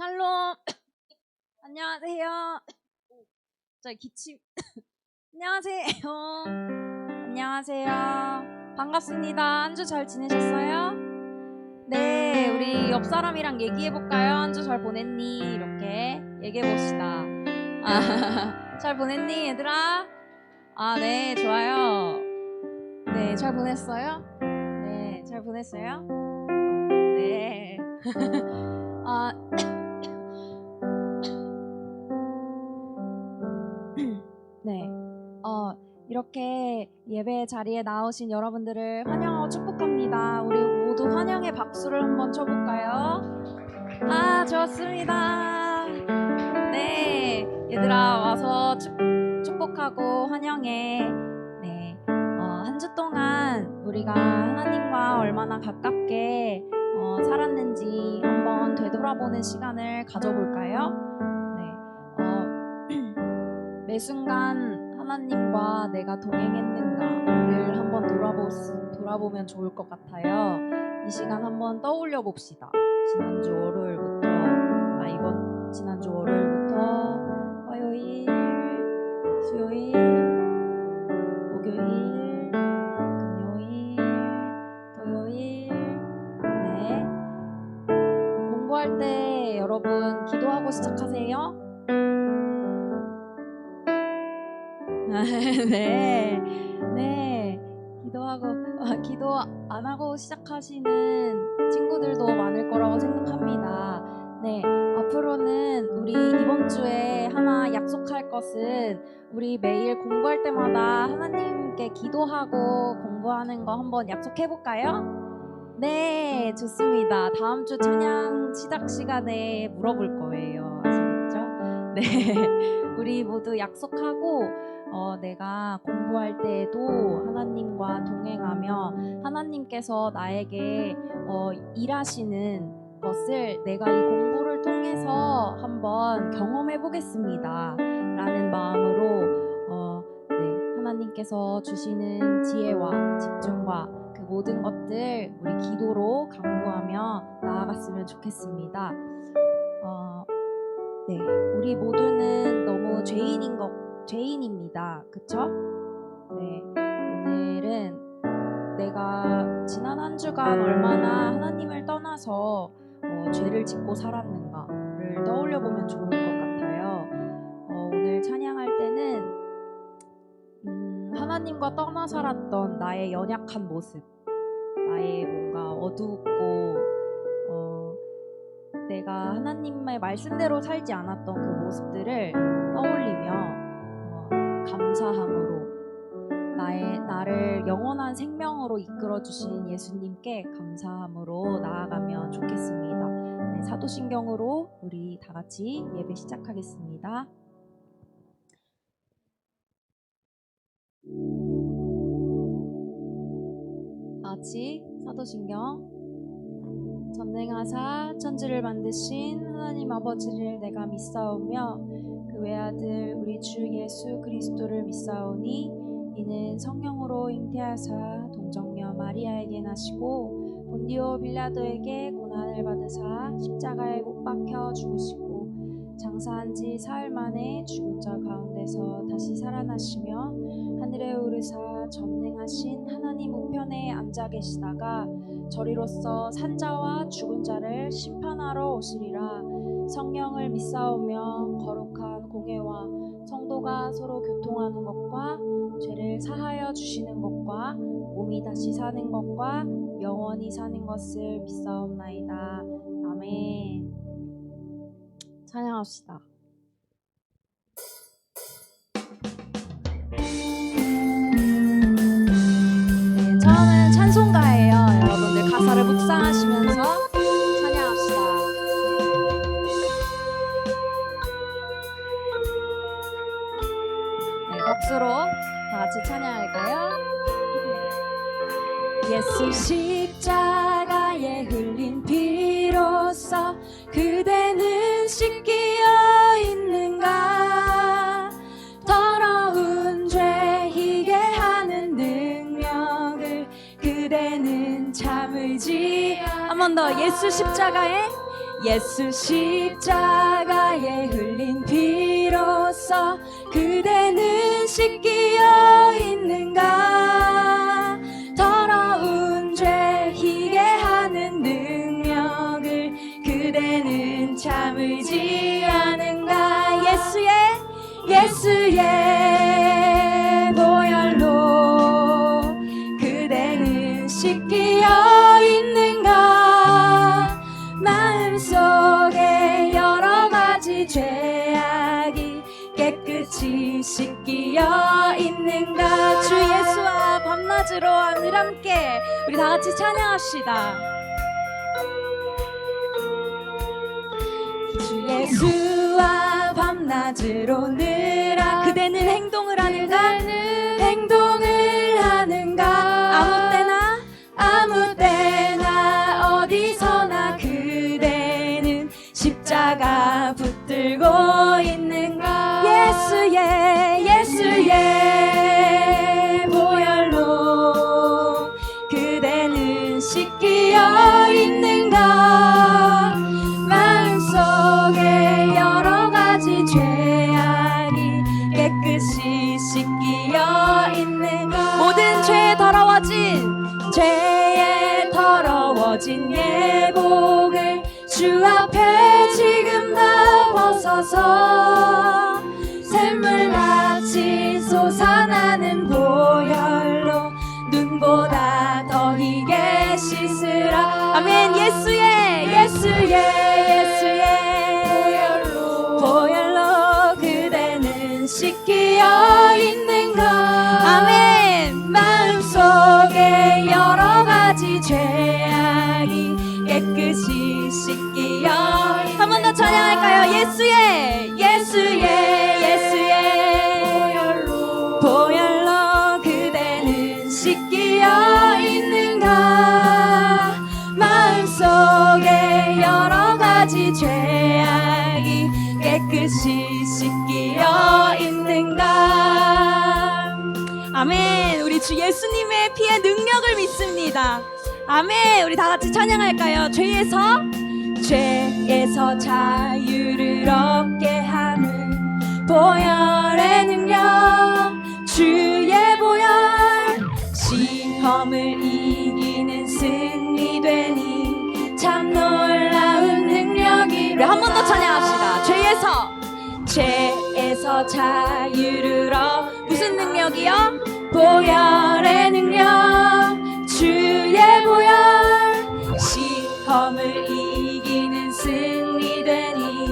샬롬. 안녕하세요. 저 기침. 안녕하세요. 안녕하세요. 반갑습니다. 한 주 잘 지내셨어요? 네, 우리 옆 사람이랑 얘기해볼까요? 한 주 잘 보냈니? 이렇게 얘기해봅시다. 잘 보냈니, 얘들아? 네, 좋아요. 네, 잘 보냈어요? 네, 잘 보냈어요? 네. 네. 이렇게 예배 자리에 나오신 여러분들을 환영하고 축복합니다. 우리 모두 환영의 박수를 한번 쳐볼까요? 좋았습니다. 네, 얘들아 와서 축복하고 환영해. 네, 한 주 동안 우리가 하나님과 얼마나 가깝게 살았는지 한번 되돌아보는 시간을 가져볼까요? 네, 매 순간 하나님과 내가 동행했는가를 한번 돌아보면 좋을 것 같아요. 이 시간 한번 떠올려 봅시다. 지난주 월요일부터 지난주 월요일부터 화요일, 수요일, 목요일, 금요일, 토요일. 네. 공부할 때 여러분 기도하고 시작하세요. 네. 기도 안 하고 시작하시는 친구들도 많을 거라고 생각합니다. 네, 앞으로는 우리 이번 주에 하나 약속할 것은 우리 매일 공부할 때마다 하나님께 기도하고 공부하는 거 한번 약속해 볼까요? 네, 좋습니다. 다음 주 찬양 시작 시간에 물어볼 거예요. 아시겠죠? 네, 우리 모두 약속하고 내가 공부할 때에도 하나님과 동행하며 하나님께서 나에게 일하시는 것을 내가 이 공부를 통해서 한번 경험해 보겠습니다 라는 마음으로 네, 하나님께서 주시는 지혜와 집중과 그 모든 것들 우리 기도로 강구하며 나아갔으면 좋겠습니다. 네, 우리 모두는 너무 죄인입니다. 그쵸? 네, 오늘은 내가 지난 한 주간 얼마나 하나님을 떠나서 죄를 짓고 살았는가를 떠올려보면 좋을 것 같아요. 오늘 찬양할 때는 하나님과 떠나 살았던 나의 연약한 모습, 나의 뭔가 어둡고 내가 하나님의 말씀대로 살지 않았던 그 모습들을 떠올리며 감사함으로 나를 영원한 생명으로 이끌어주신 예수님께 감사함으로 나아가면 좋겠습니다. 네, 사도신경으로 우리 다 같이 예배 시작하겠습니다. 다 같이 사도신경. 전능하사 천지를 만드신 하나님 아버지를 내가 믿사오며 그 외아들 우리 주 예수 그리스도를 믿사오니 이는 성령으로 잉태하사 동정녀 마리아에게 나시고 본디오 빌라도에게 고난을 받으사 십자가에 못 박혀 죽으시고 장사한 지 사흘 만에 죽은 자 가운데서 다시 살아나시며 하늘에 오르사 전능하신 하나님 우편에 앉아 계시다가 저리로서 산자와 죽은 자를 심판하러 오시리라. 성령을 믿사오며 거룩한 공회와 성도가 서로 교통하는 것과 죄를 사하여 주시는 것과 몸이 다시 사는 것과 영원히 사는 것을 믿사옵나이다. 아멘. 찬양합시다. 네, 저는 찬송가예요. 여러분들 가사를 묵상하시면서 찬양합시다. 네, 박수로 다 같이 찬양할까요? 예수 십자가에 흘린 피로써 그대는 씻기어 있는가? 더러운 죄 희게 하는 능력을 그대는 참을지. 한 번 더. 예수 십자가에 예수 십자가에 흘린 피로써 그대는 씻기어 있는가? 더러운 죄 희게 하는 능력을 그대는 참을지 않은가? 예수의 보혈로 그대는 씻기어 있는가? 마음속에 여러 가지 죄악이 깨끗이 씻기어 있는가? 주 예수와 밤낮으로 하늘 함께 우리 다 같이 찬양합시다. 주 예수와 밤낮으로 늘아 그대는 행동을 하는가? 아무 때나 어디서나 그대는 십자가 붙들고 있는가? 예수의 보혈로 그대는 씻기어 있는가? 마음속에 여러 가지 죄악이 깨끗이 씻기어 있는가? 모든 죄에 더러워진 예복을 주 앞에 지금 다 벗어서 샘물같이 솟아나는 보혈로 눈보다 더 희게 씻으라. 아멘. 예수의 보혈로 그대는 씻기어 있는가? 아멘. 마음속에 여러 가지 죄악이 깨끗이 씻기어. 한 번 더 찬양할까요? 예수의 보혈로 그대는 씻기어 있는가? 마음속에 여러 가지 죄악이 깨끗이 씻기어 있는가? 아멘. 우리 주 예수님의 피의 능력을 믿습니다. 아멘. 우리 다 같이 찬양할까요? 죄에서 자유를 얻게 하는 보혈의 능력, 주의 보혈, 시험을 이기는 승리 되니 참 놀라운 능력이. 우리 한 번 더 찬양합시다. 죄에서 자유를 무슨 능력이요? 보혈의 능력, 주의 보혈, 시험을 이기는 승리 되니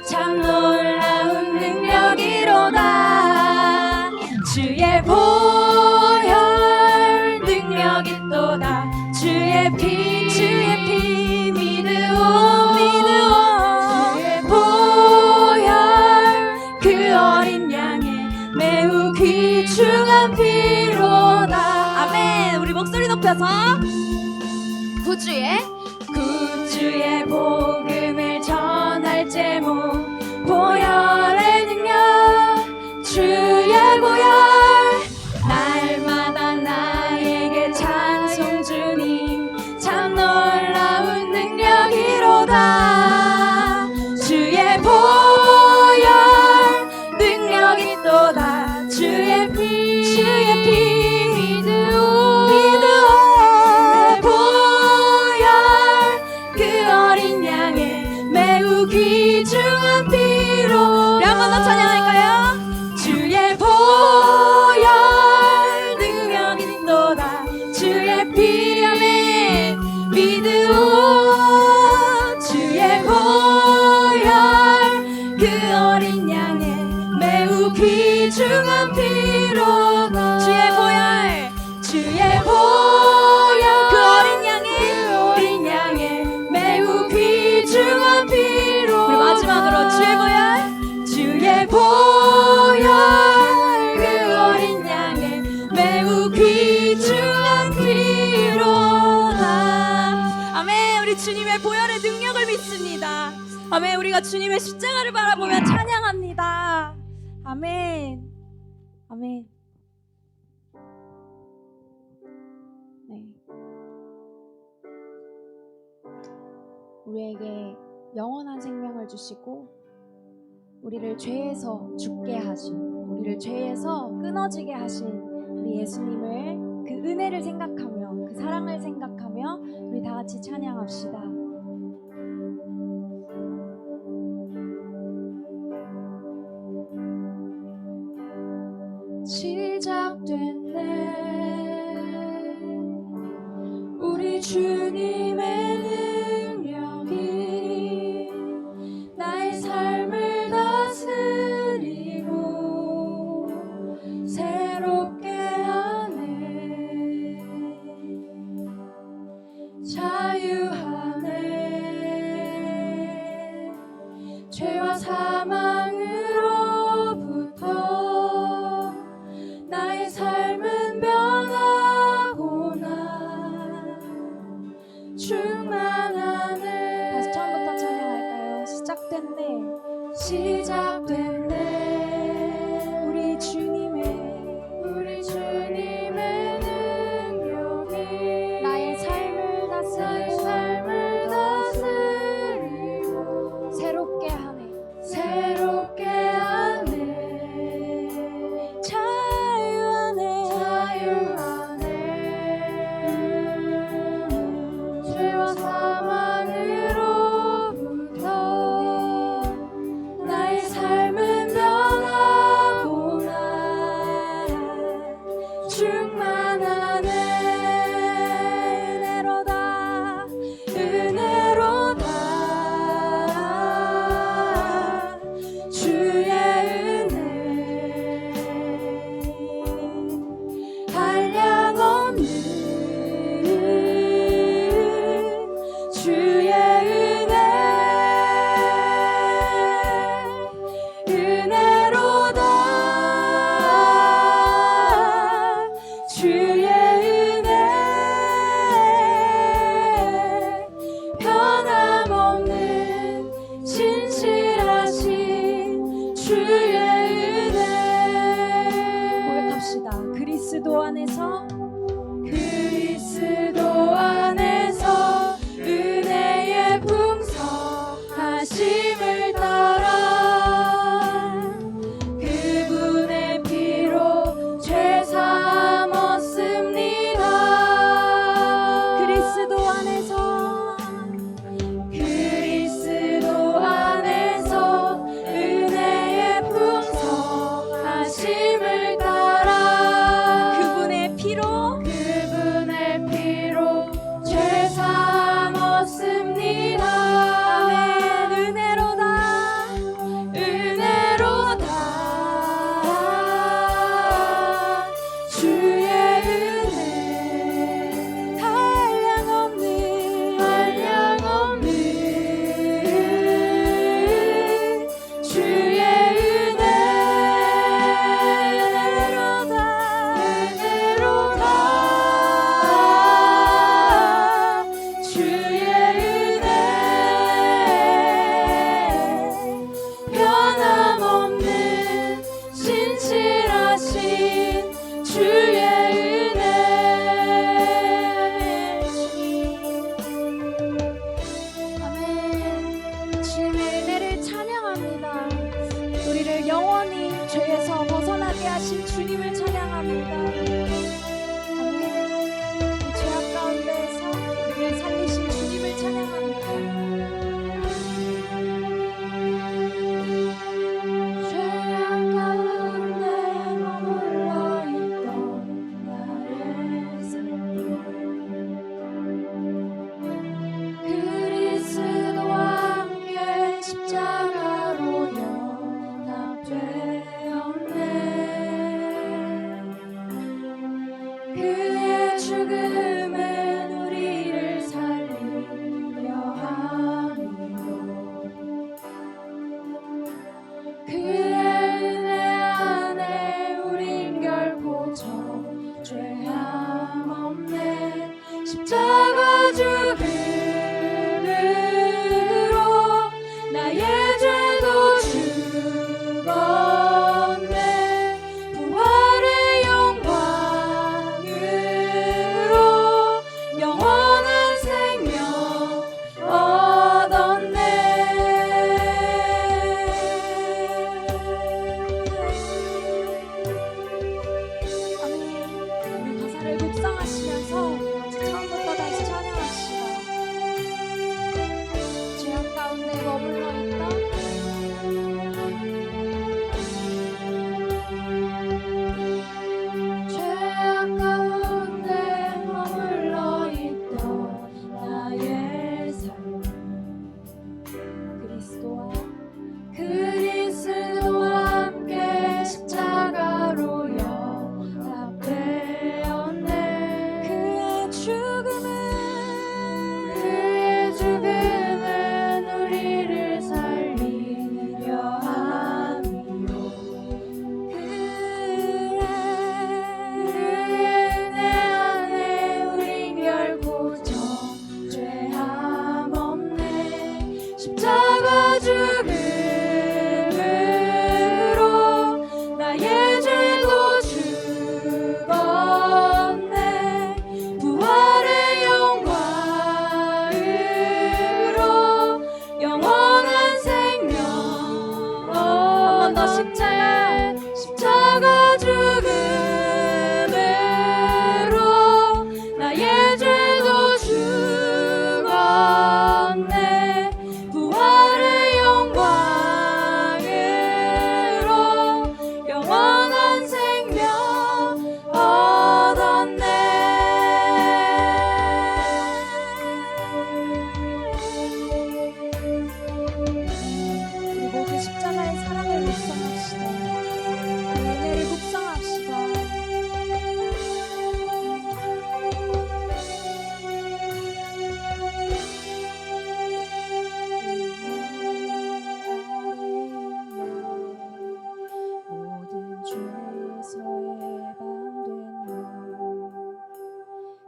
참 놀라운 능력이로다. 주의 보혈 능력이 또다. 주의 피 믿으오. 주의 보혈 그 어린 양의 매우 귀중한 피로다. 아멘. 우리 목소리 높여서 구주의 복음을 전할 제목, 보혈의 능력, 주의 보혈, 날마다 나에게 찬송 주님 참 놀라운 능력이로다. 주의 보혈 능력이 또다. 주의 피 믿으오. 보혈 그 어린 양의 매우 귀중한 피로. 한 번 더 찬양할까요? 주의 보혈 능력이 또다. 주의 피 믿으오. 주의 보혈 그 어린 양의 매우 귀중한 피로다. 주의 보혈 그 어린 양의 매우 귀중한 피로. 우리 마지막으로 주의 보혈 그 어린 양의 매우 귀중한 피로다. 아멘. 우리 주님의 보혈의 능력을 믿습니다. 아멘. 우리가 주님의 십자가를 바라보며 찬양합니다. 아멘. 아멘. 네. 우리에게 영원한 생명을 주시고 우리를 죄에서 죽게 하신, 우리를 죄에서 끊어지게 하신 우리 예수님을, 그 은혜를 생각하며, 그 사랑을 생각하며 우리 다 같이 찬양합시다. 시작됐네 우리 주님의 능력이 나의 삶을 다스리고 새롭게 하네. 자유하네 죄와 사망으로부터 나의 삶은 변하고나 충만하네. 다시 처음부터 찬양할까요? 시작됐네 우리 주님의 능력이 나의 삶을 다스리고 새롭게 하네. 죄와 사망으로부터 나의 삶은 변하고나 충만하네. 은혜로다 주의 은혜 한량없는 주의 은혜 은혜로다 주의 은혜 변함없는 신실하신 주의 은혜 고백합시다. 그리스도 안에서 은혜의 풍성하심을 따라 그분의 피로 죄 삼았습니다. 그리스도 안에서 은혜의 풍성하심을 따라 그분의 피로 죄 삼았습니다. 아멘. 은혜로다 주의 은혜 한량없는 주의 은혜 은혜로다 주의 은혜 변함없는 신실하신 주의 은혜. 아멘. 주님의 은혜를 찬양합니다. 우리를 영원히 죄에서 벗어나게 하신 주님을 찬양합니다. 아멘. 이 죄악 가운데에서 우리를 살리신 주님을 찬양합니다. 죄악 가운데 머물러 있던 나의 삶 그리스도와 함께 십자가로 연합되었네. 그의 죽음은 우리를 살리려 함이요 그의 은혜 안에 우린 결코 죄함 없네. 십자가 죽음으로 나의 죄도 죽었네. 부활의 영광으로 영원한 생명 얻었네.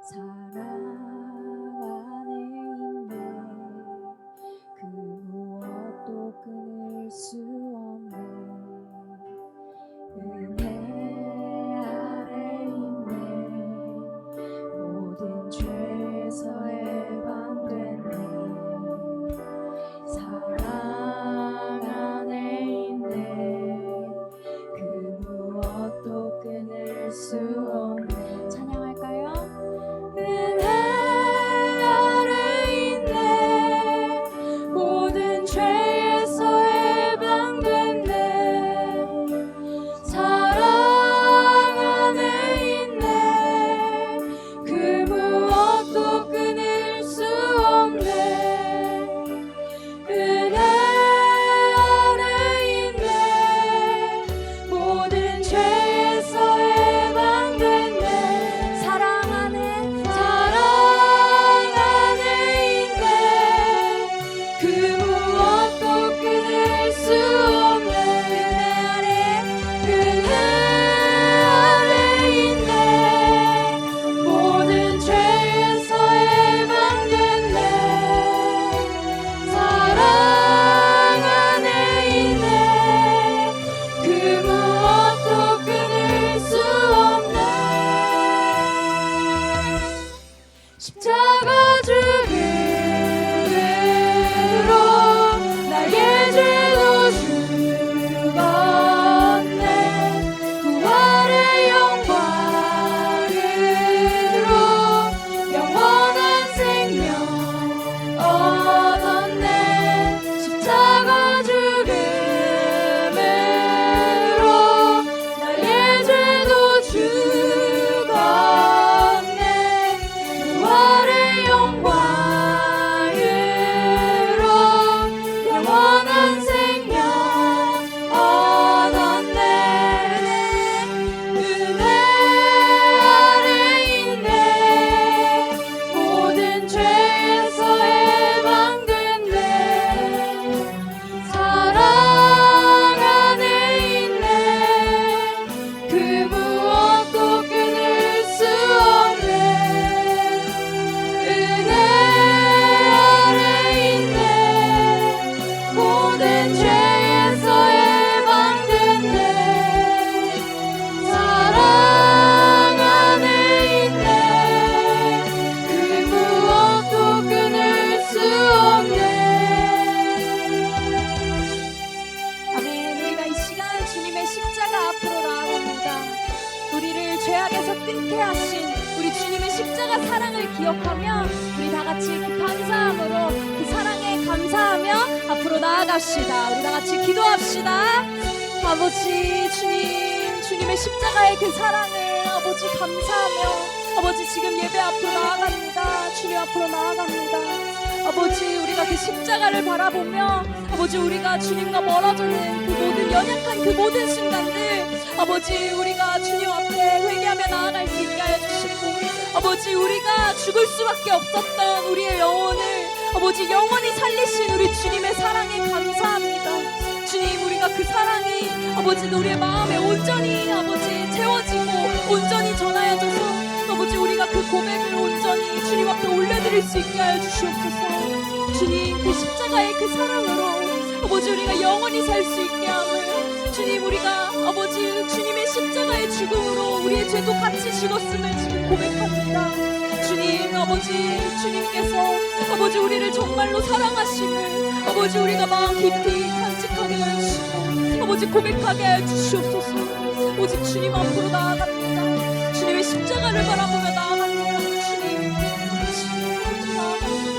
사랑 안에 있네. 그 무엇도 끊을 수 없네. 은혜 아래 있네. 모든 죄에서 해방됐네. 사랑 안에 있네. 그 무엇도 끊을 수 없네. 찬양할까요? 은혜 아래 있네. 모든 죄에서 해방됐네. 사랑 안에 있네. 그 무엇도 끊을 수 없네. 은혜 아래 있네. 모든 죄에서 해방됐네. 사랑 안에 있네. 그 무엇도 끊을 수 없네. 은혜 아래 있네. 모든 죄에서 해방됐네. 사랑 안에 있네. 그 무엇도 끊을 수 없네. 십자가 죽음으로 나의 죄도 죽었네. 부활의 영광으로 영원한 생명 얻었네. 십자가 죽음으로 나의 죄도 죽었네. 부활의 영광으로 영원한 생명 얻었네. 은혜 아래 있네. 모든 죄에서 해방됐네. 사랑 안에 있네. 그 무엇도 끊을 수 없네. 은혜 아래 있네. 모든 죄에서 해방됐네. 사랑 안에 있네. 그 무엇도 끊을 수 없네. 아멘. 우리가 이 시간 주님의 십자가 앞으로 나아갑니다. 우리를 죄악에서 끊게 하신 우리 주님의 십자가 사랑을 기억하며 우리 다 같이 그 감사함으로 그 사랑에 감사하며 앞으로 나아갑시다. 우리 다 같이 기도합시다. 아버지 주님의 십자가의 그 사랑을 아버지 감사하며 아버지 지금 예배 앞으로 나아갑니다. 주님 앞으로 나아갑니다. 아버지 우리가 그 십자가를 바라보며 아버지 우리가 주님과 멀어지는 그 모든 연약한 그 모든 순간들 아버지 우리가 주님 앞에 회개하며 나아갈 수 있게 하여 주시고 아버지 우리가 죽을 수밖에 없었던 우리의 영혼을 아버지 영원히 살리신 우리 주님의 사랑에 감사합니다. 주님 우리가 그 사랑이 아버지 우리의 마음에 온전히 아버지 채워지고 온전히 전하여져서 아버지 우리가 그 고백을 온전히 주님 앞에 올려드릴 수 있게 하여 주시옵소서. 주님 그 십자가의 그 사랑으로 아버지 우리가 영원히 살 수 있게 함을 주님 우리가 아버지 주님의 십자가의 죽음으로 우리의 죄도 같이 죽었음을 지금 고백합니다. 주님 아버지 주님께서 아버지 우리를 정말로 사랑하심을 아버지 우리가 마음 깊이 간직하게 하여 주시고 아버지 고백하게 하여 주시옵소서. 오직 주님 앞으로 나아갑니다. 주님의 십자가를 바라보며 나아갑니다. 주님 앞으로 나아갑니다.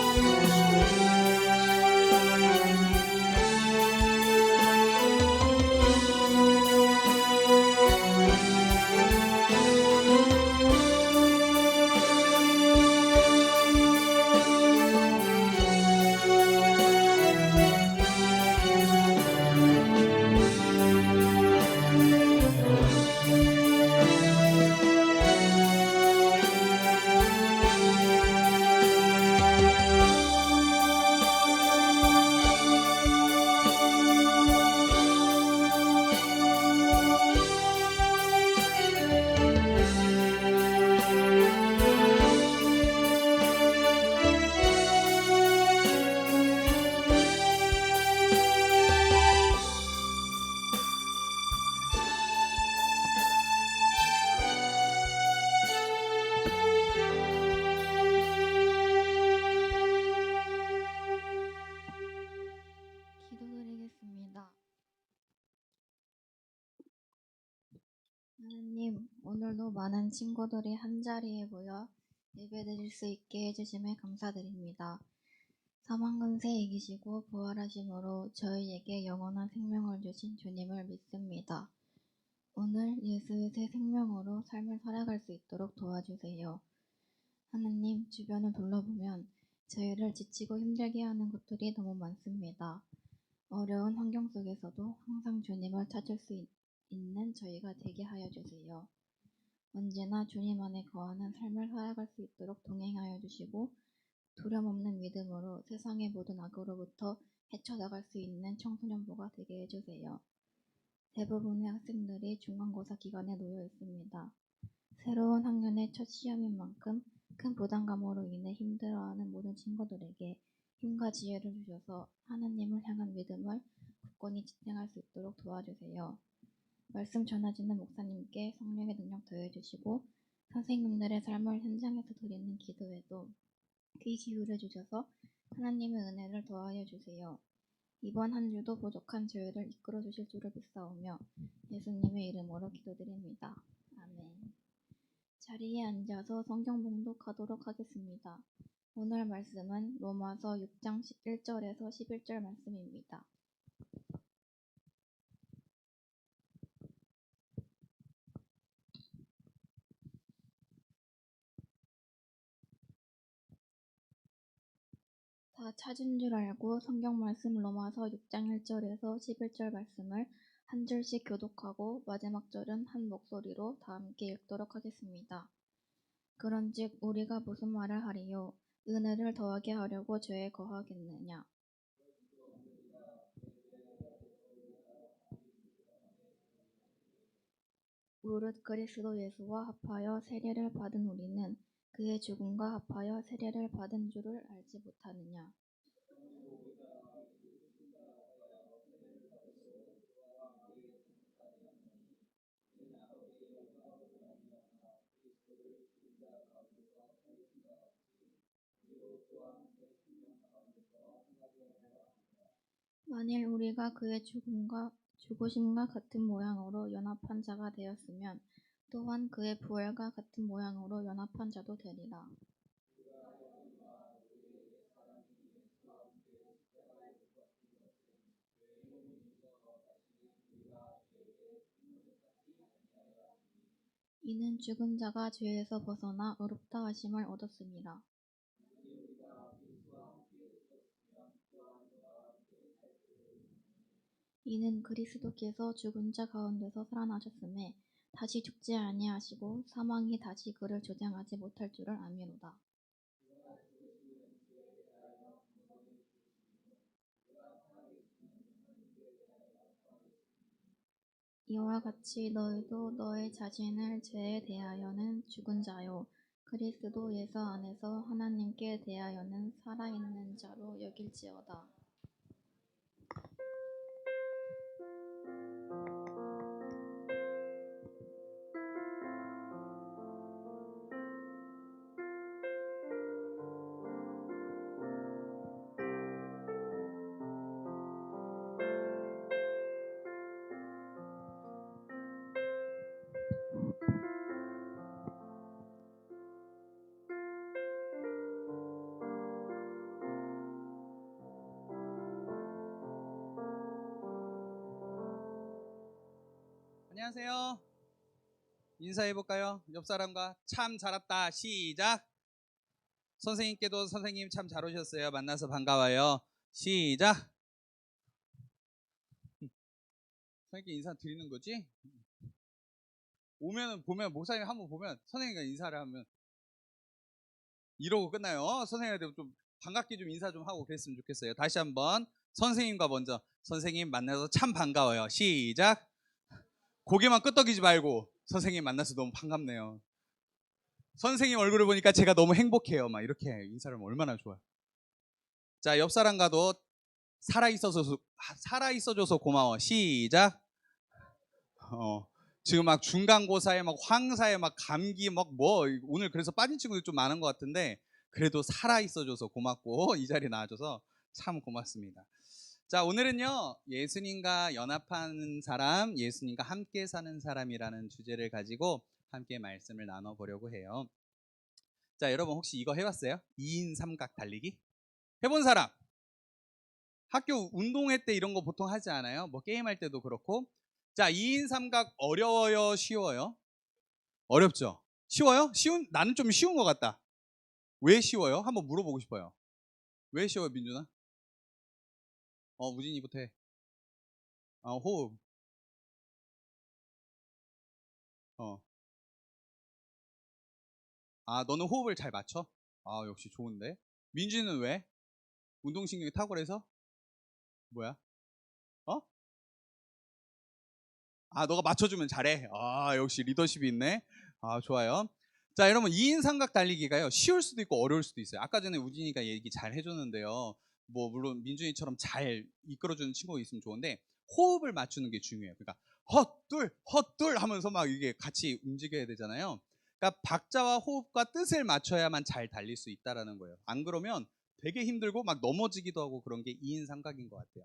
하나님, 오늘도 많은 친구들이 한자리에 모여 예배드릴 수 있게 해주심에 감사드립니다. 사망근세 이기시고 부활하심으로 저희에게 영원한 생명을 주신 주님을 믿습니다. 오늘 예수의 새 생명으로 삶을 살아갈 수 있도록 도와주세요. 하나님, 주변을 둘러보면 저희를 지치고 힘들게 하는 것들이 너무 많습니다. 어려운 환경 속에서도 항상 주님을 찾을 수 있는 저희가 되게 하여 주세요. 언제나 주님 안에 거하는 삶을 살아갈 수 있도록 동행하여 주시고 두려움 없는 믿음으로 세상의 모든 악으로부터 헤쳐나갈 수 있는 청소년부가 되게 해주세요. 대부분의 학생들이 중간고사 기간에 놓여 있습니다. 새로운 학년의 첫 시험인 만큼 큰 부담감으로 인해 힘들어하는 모든 친구들에게 힘과 지혜를 주셔서 하나님을 향한 믿음을 굳건히 지탱할 수 있도록 도와주세요. 말씀 전하시는 목사님께 성령의 능력 더해주시고 선생님들의 삶을 현장에서 드리는 기도에도 귀 기울여 주셔서 하나님의 은혜를 더하여 주세요. 이번 한 주도 부족한 저희를 이끌어 주실 줄을 믿사오며 예수님의 이름으로 기도드립니다. 아멘. 자리에 앉아서 성경 봉독하도록 하겠습니다. 오늘 말씀은 로마서 6장 1절에서 11절 말씀입니다. 다 찾은 줄 알고 성경 말씀 로마서 6장 1절에서 11절 말씀을 한 절씩 교독하고 마지막 절은 한 목소리로 다 함께 읽도록 하겠습니다. 그런즉 우리가 무슨 말을 하리요? 은혜를 더하게 하려고 죄에 거하겠느냐? 무릇 그리스도 예수와 합하여 세례를 받은 우리는 그의 죽음과 합하여 세례를 받은 줄을 알지 못하느냐? 만일 우리가 그의 죽으심과 같은 모양으로 연합한 자가 되었으면 또한 그의 부활과 같은 모양으로 연합한 자도 되리라. 이는 죽은 자가 죄에서 벗어나 의롭다 하심을 얻었음이라. 이는 그리스도께서 죽은 자 가운데서 살아나셨음에 다시 죽지 아니하시고 사망이 다시 그를 조장하지 못할 줄을 아미로다. 이와 같이 너희도 너희 자신을 죄에 대하여는 죽은 자요 그리스도 예수 안에서 하나님께 대하여는 살아있는 자로 여길지어다. 안녕하세요. 인사해볼까요? 옆 사람과 참 잘 왔다. 시작. 선생님께도 선생님 참 잘 오셨어요. 만나서 반가워요. 시작. 선생님께 인사 드리는 거지? 오면은 보면 목사님 한번 보면 선생님과 인사를 하면 이러고 끝나요. 선생님한테 좀 반갑게 좀 인사 좀 하고 그랬으면 좋겠어요. 다시 한번 선생님과 먼저 선생님 만나서 참 반가워요. 시작. 고개만 끄덕이지 말고 선생님 만나서 너무 반갑네요. 선생님 얼굴을 보니까 제가 너무 행복해요. 막 이렇게 인사를 하면 얼마나 좋아요. 자, 옆 사람과도 살아있어줘서 고마워. 시작. 지금 막 중간고사에 막 황사에 막 감기 막 뭐 오늘 그래서 빠진 친구들 좀 많은 것 같은데 그래도 살아있어줘서 고맙고 이 자리에 나와줘서 참 고맙습니다. 자, 오늘은요, 예수님과 연합하는 사람, 예수님과 함께 사는 사람이라는 주제를 가지고 함께 말씀을 나눠보려고 해요. 자, 여러분 혹시 이거 해봤어요? 2인 삼각 달리기? 해본 사람? 학교 운동회 때 이런 거 보통 하지 않아요? 뭐 게임할 때도 그렇고. 자, 2인 삼각 어려워요? 쉬워요? 어렵죠? 쉬워요? 나는 좀 쉬운 것 같다. 왜 쉬워요? 한번 물어보고 싶어요. 왜 쉬워요, 민준아? 우진이부터 해. 호흡. 어. 너는 호흡을 잘 맞춰? 역시 좋은데. 민준이는 왜? 운동신경이 탁월해서? 뭐야? 어? 너가 맞춰주면 잘해. 역시 리더십이 있네. 좋아요. 자, 여러분 2인 삼각 달리기가요. 쉬울 수도 있고 어려울 수도 있어요. 아까 전에 우진이가 얘기 잘 해줬는데요. 뭐 물론 민준이처럼 잘 이끌어주는 친구가 있으면 좋은데 호흡을 맞추는 게 중요해요. 그러니까 헛둘 헛둘 하면서 막 이게 같이 움직여야 되잖아요. 그러니까 박자와 호흡과 뜻을 맞춰야만 잘 달릴 수 있다라는 거예요. 안 그러면 되게 힘들고 막 넘어지기도 하고 그런 게 2인 삼각인 것 같아요.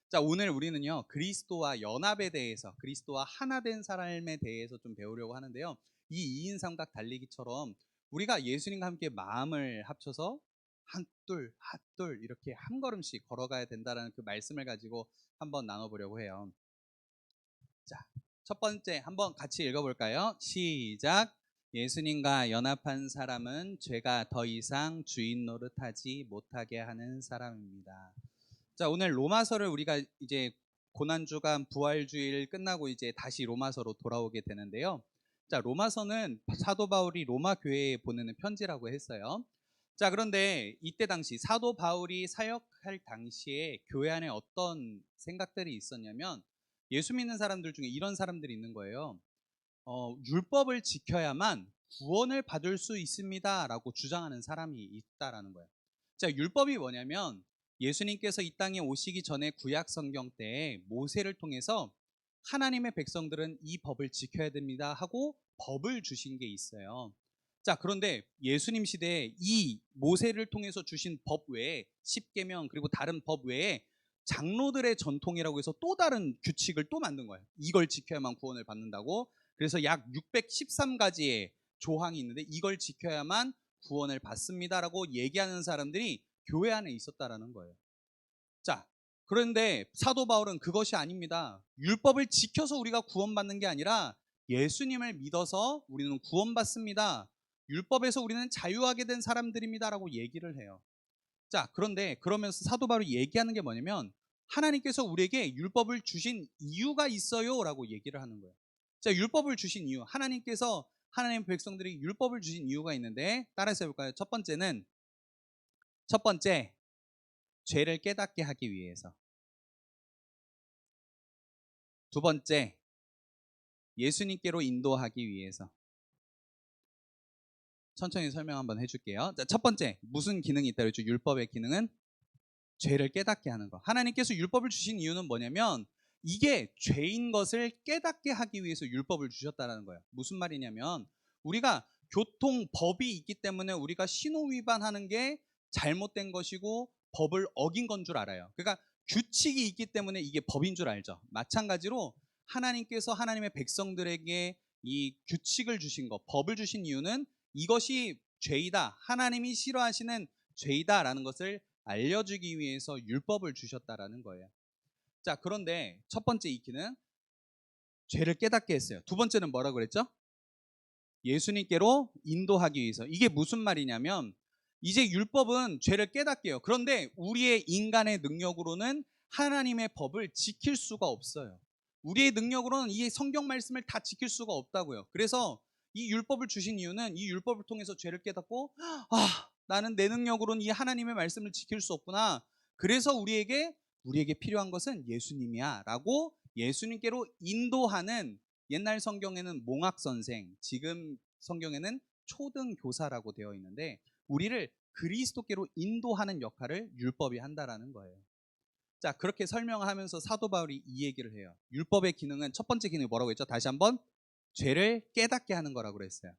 자, 오늘 우리는요, 그리스도와 연합에 대해서, 그리스도와 하나 된 삶에 대해서 좀 배우려고 하는데요. 이 2인 삼각 달리기처럼 우리가 예수님과 함께 마음을 합쳐서 한둘, 핫둘 이렇게 한 걸음씩 걸어가야 된다는 그 말씀을 가지고 한번 나눠보려고 해요. 자, 첫 번째 한번 같이 읽어볼까요? 시작. 예수님과 연합한 사람은 죄가 더 이상 주인 노릇하지 못하게 하는 사람입니다. 자, 오늘 로마서를 우리가 이제 고난주간 부활주일 끝나고 이제 다시 로마서로 돌아오게 되는데요. 자, 로마서는 사도 바울이 로마 교회에 보내는 편지라고 했어요. 자, 그런데 이때 당시 사도 바울이 사역할 당시에 교회 안에 어떤 생각들이 있었냐면 예수 믿는 사람들 중에 이런 사람들이 있는 거예요. 율법을 지켜야만 구원을 받을 수 있습니다라고 주장하는 사람이 있다라는 거예요. 자, 율법이 뭐냐면 예수님께서 이 땅에 오시기 전에 구약 성경 때 모세를 통해서 하나님의 백성들은 이 법을 지켜야 됩니다 하고 법을 주신 게 있어요. 자, 그런데 예수님 시대에 이 모세를 통해서 주신 법 외에 십계명 그리고 다른 법 외에 장로들의 전통이라고 해서 또 다른 규칙을 또 만든 거예요. 이걸 지켜야만 구원을 받는다고. 그래서 약 613가지의 조항이 있는데 이걸 지켜야만 구원을 받습니다라고 얘기하는 사람들이 교회 안에 있었다라는 거예요. 자, 그런데 사도 바울은 그것이 아닙니다. 율법을 지켜서 우리가 구원받는 게 아니라 예수님을 믿어서 우리는 구원받습니다. 율법에서 우리는 자유하게 된 사람들입니다라고 얘기를 해요. 자, 그런데 그러면서 사도 바울이 얘기하는 게 뭐냐면 하나님께서 우리에게 율법을 주신 이유가 있어요라고 얘기를 하는 거예요. 자, 율법을 주신 이유, 하나님께서 하나님의 백성들이 율법을 주신 이유가 있는데 따라서 해볼까요? 첫 번째, 죄를 깨닫게 하기 위해서. 두 번째, 예수님께로 인도하기 위해서. 천천히 설명 한번 해줄게요. 자, 첫 번째, 무슨 기능이 있다 그랬죠? 율법의 기능은 죄를 깨닫게 하는 거. 하나님께서 율법을 주신 이유는 뭐냐면 이게 죄인 것을 깨닫게 하기 위해서 율법을 주셨다는 거예요. 무슨 말이냐면 우리가 교통법이 있기 때문에 우리가 신호 위반하는 게 잘못된 것이고 법을 어긴 건 줄 알아요. 그러니까 규칙이 있기 때문에 이게 법인 줄 알죠. 마찬가지로 하나님께서 하나님의 백성들에게 이 규칙을 주신 것, 법을 주신 이유는 이것이 죄이다, 하나님이 싫어하시는 죄이다라는 것을 알려주기 위해서 율법을 주셨다라는 거예요. 자, 그런데 첫 번째 익히는 죄를 깨닫게 했어요. 두 번째는 뭐라고 그랬죠? 예수님께로 인도하기 위해서. 이게 무슨 말이냐면 이제 율법은 죄를 깨닫게 해요. 그런데 우리의 인간의 능력으로는 하나님의 법을 지킬 수가 없어요. 우리의 능력으로는 이 성경 말씀을 다 지킬 수가 없다고요. 그래서 이 율법을 주신 이유는 이 율법을 통해서 죄를 깨닫고 나는 내 능력으로는 이 하나님의 말씀을 지킬 수 없구나. 그래서 우리에게 필요한 것은 예수님이야 라고 예수님께로 인도하는, 옛날 성경에는 몽학선생, 지금 성경에는 초등교사라고 되어 있는데 우리를 그리스도께로 인도하는 역할을 율법이 한다라는 거예요. 자, 그렇게 설명하면서 사도 바울이 이 얘기를 해요. 율법의 기능은, 첫 번째 기능이 뭐라고 했죠? 다시 한번, 죄를 깨닫게 하는 거라고 그랬어요.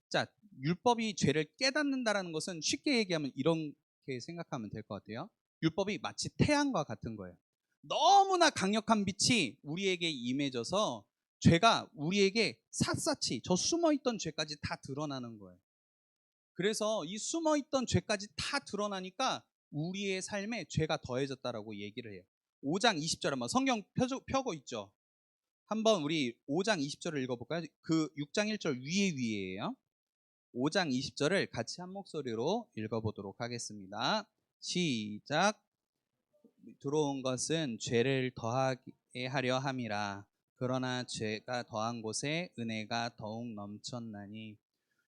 자, 율법이 죄를 깨닫는다라는 것은 쉽게 얘기하면 이렇게 생각하면 될 것 같아요. 율법이 마치 태양과 같은 거예요. 너무나 강력한 빛이 우리에게 임해져서 죄가 우리에게 샅샅이 저 숨어있던 죄까지 다 드러나는 거예요. 그래서 이 숨어있던 죄까지 다 드러나니까 우리의 삶에 죄가 더해졌다라고 얘기를 해요. 5장 20절 한번 성경 펴고 있죠. 한번 우리 5장 20절을 읽어볼까요? 그 6장 1절 위에요. 5장 20절을 같이 한 목소리로 읽어보도록 하겠습니다. 시작. 들어온 것은 죄를 더하게 하려 함이라. 그러나 죄가 더한 곳에 은혜가 더욱 넘쳤나니.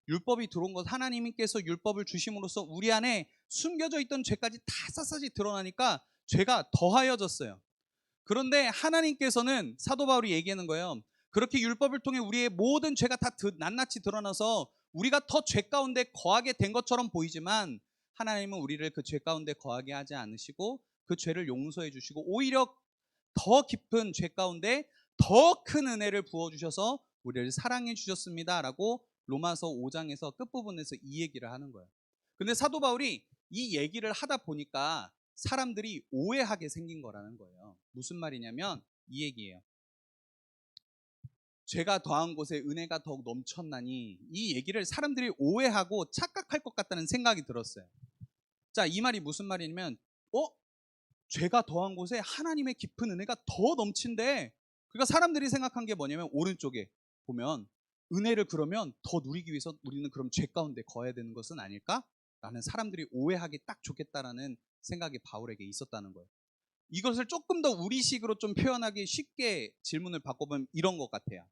율법이 들어온 것, 하나님께서 율법을 주심으로써 우리 안에 숨겨져 있던 죄까지 다 샅샅이 드러나니까 죄가 더하여졌어요. 그런데 하나님께서는, 사도 바울이 얘기하는 거예요. 그렇게 율법을 통해 우리의 모든 죄가 다 낱낱이 드러나서 우리가 더 죄 가운데 거하게 된 것처럼 보이지만 하나님은 우리를 그 죄 가운데 거하게 하지 않으시고 그 죄를 용서해 주시고 오히려 더 깊은 죄 가운데 더 큰 은혜를 부어주셔서 우리를 사랑해 주셨습니다 라고 로마서 5장에서 끝부분에서 이 얘기를 하는 거예요. 근데 사도 바울이 이 얘기를 하다 보니까 사람들이 오해하게 생긴 거라는 거예요. 무슨 말이냐면 이 얘기예요. 죄가 더한 곳에 은혜가 더욱 넘쳤나니, 이 얘기를 사람들이 오해하고 착각할 것 같다는 생각이 들었어요. 자, 이 말이 무슨 말이냐면 죄가 더한 곳에 하나님의 깊은 은혜가 더 넘친대. 그러니까 사람들이 생각한 게 뭐냐면 오른쪽에 보면 은혜를 그러면 더 누리기 위해서 우리는 그럼 죄 가운데 거해야 되는 것은 아닐까? 라는 사람들이 오해하기 딱 좋겠다라는 생각이 바울에게 있었다는 거예요. 이것을 조금 더 우리식으로 좀 표현하기 쉽게 질문을 바꿔보면 이런 것 같아요.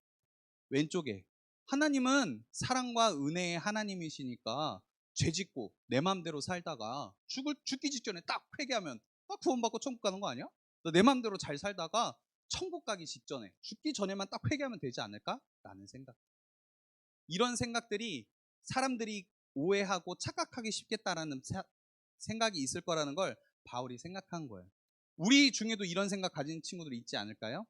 왼쪽에 하나님은 사랑과 은혜의 하나님이시니까 죄 짓고 내 마음대로 살다가 죽기 직전에 딱 회개하면 구원받고 천국 가는 거 아니야? 내 마음대로 잘 살다가 천국 가기 직전에 죽기 전에만 딱 회개하면 되지 않을까? 라는 생각. 이런 생각들이 사람들이 오해하고 착각하기 쉽겠다라는 생각이 있을 거라는 걸 바울이 생각한 거예요. 우리 중에도 이런 생각 가진 친구들이 있지 않을까요?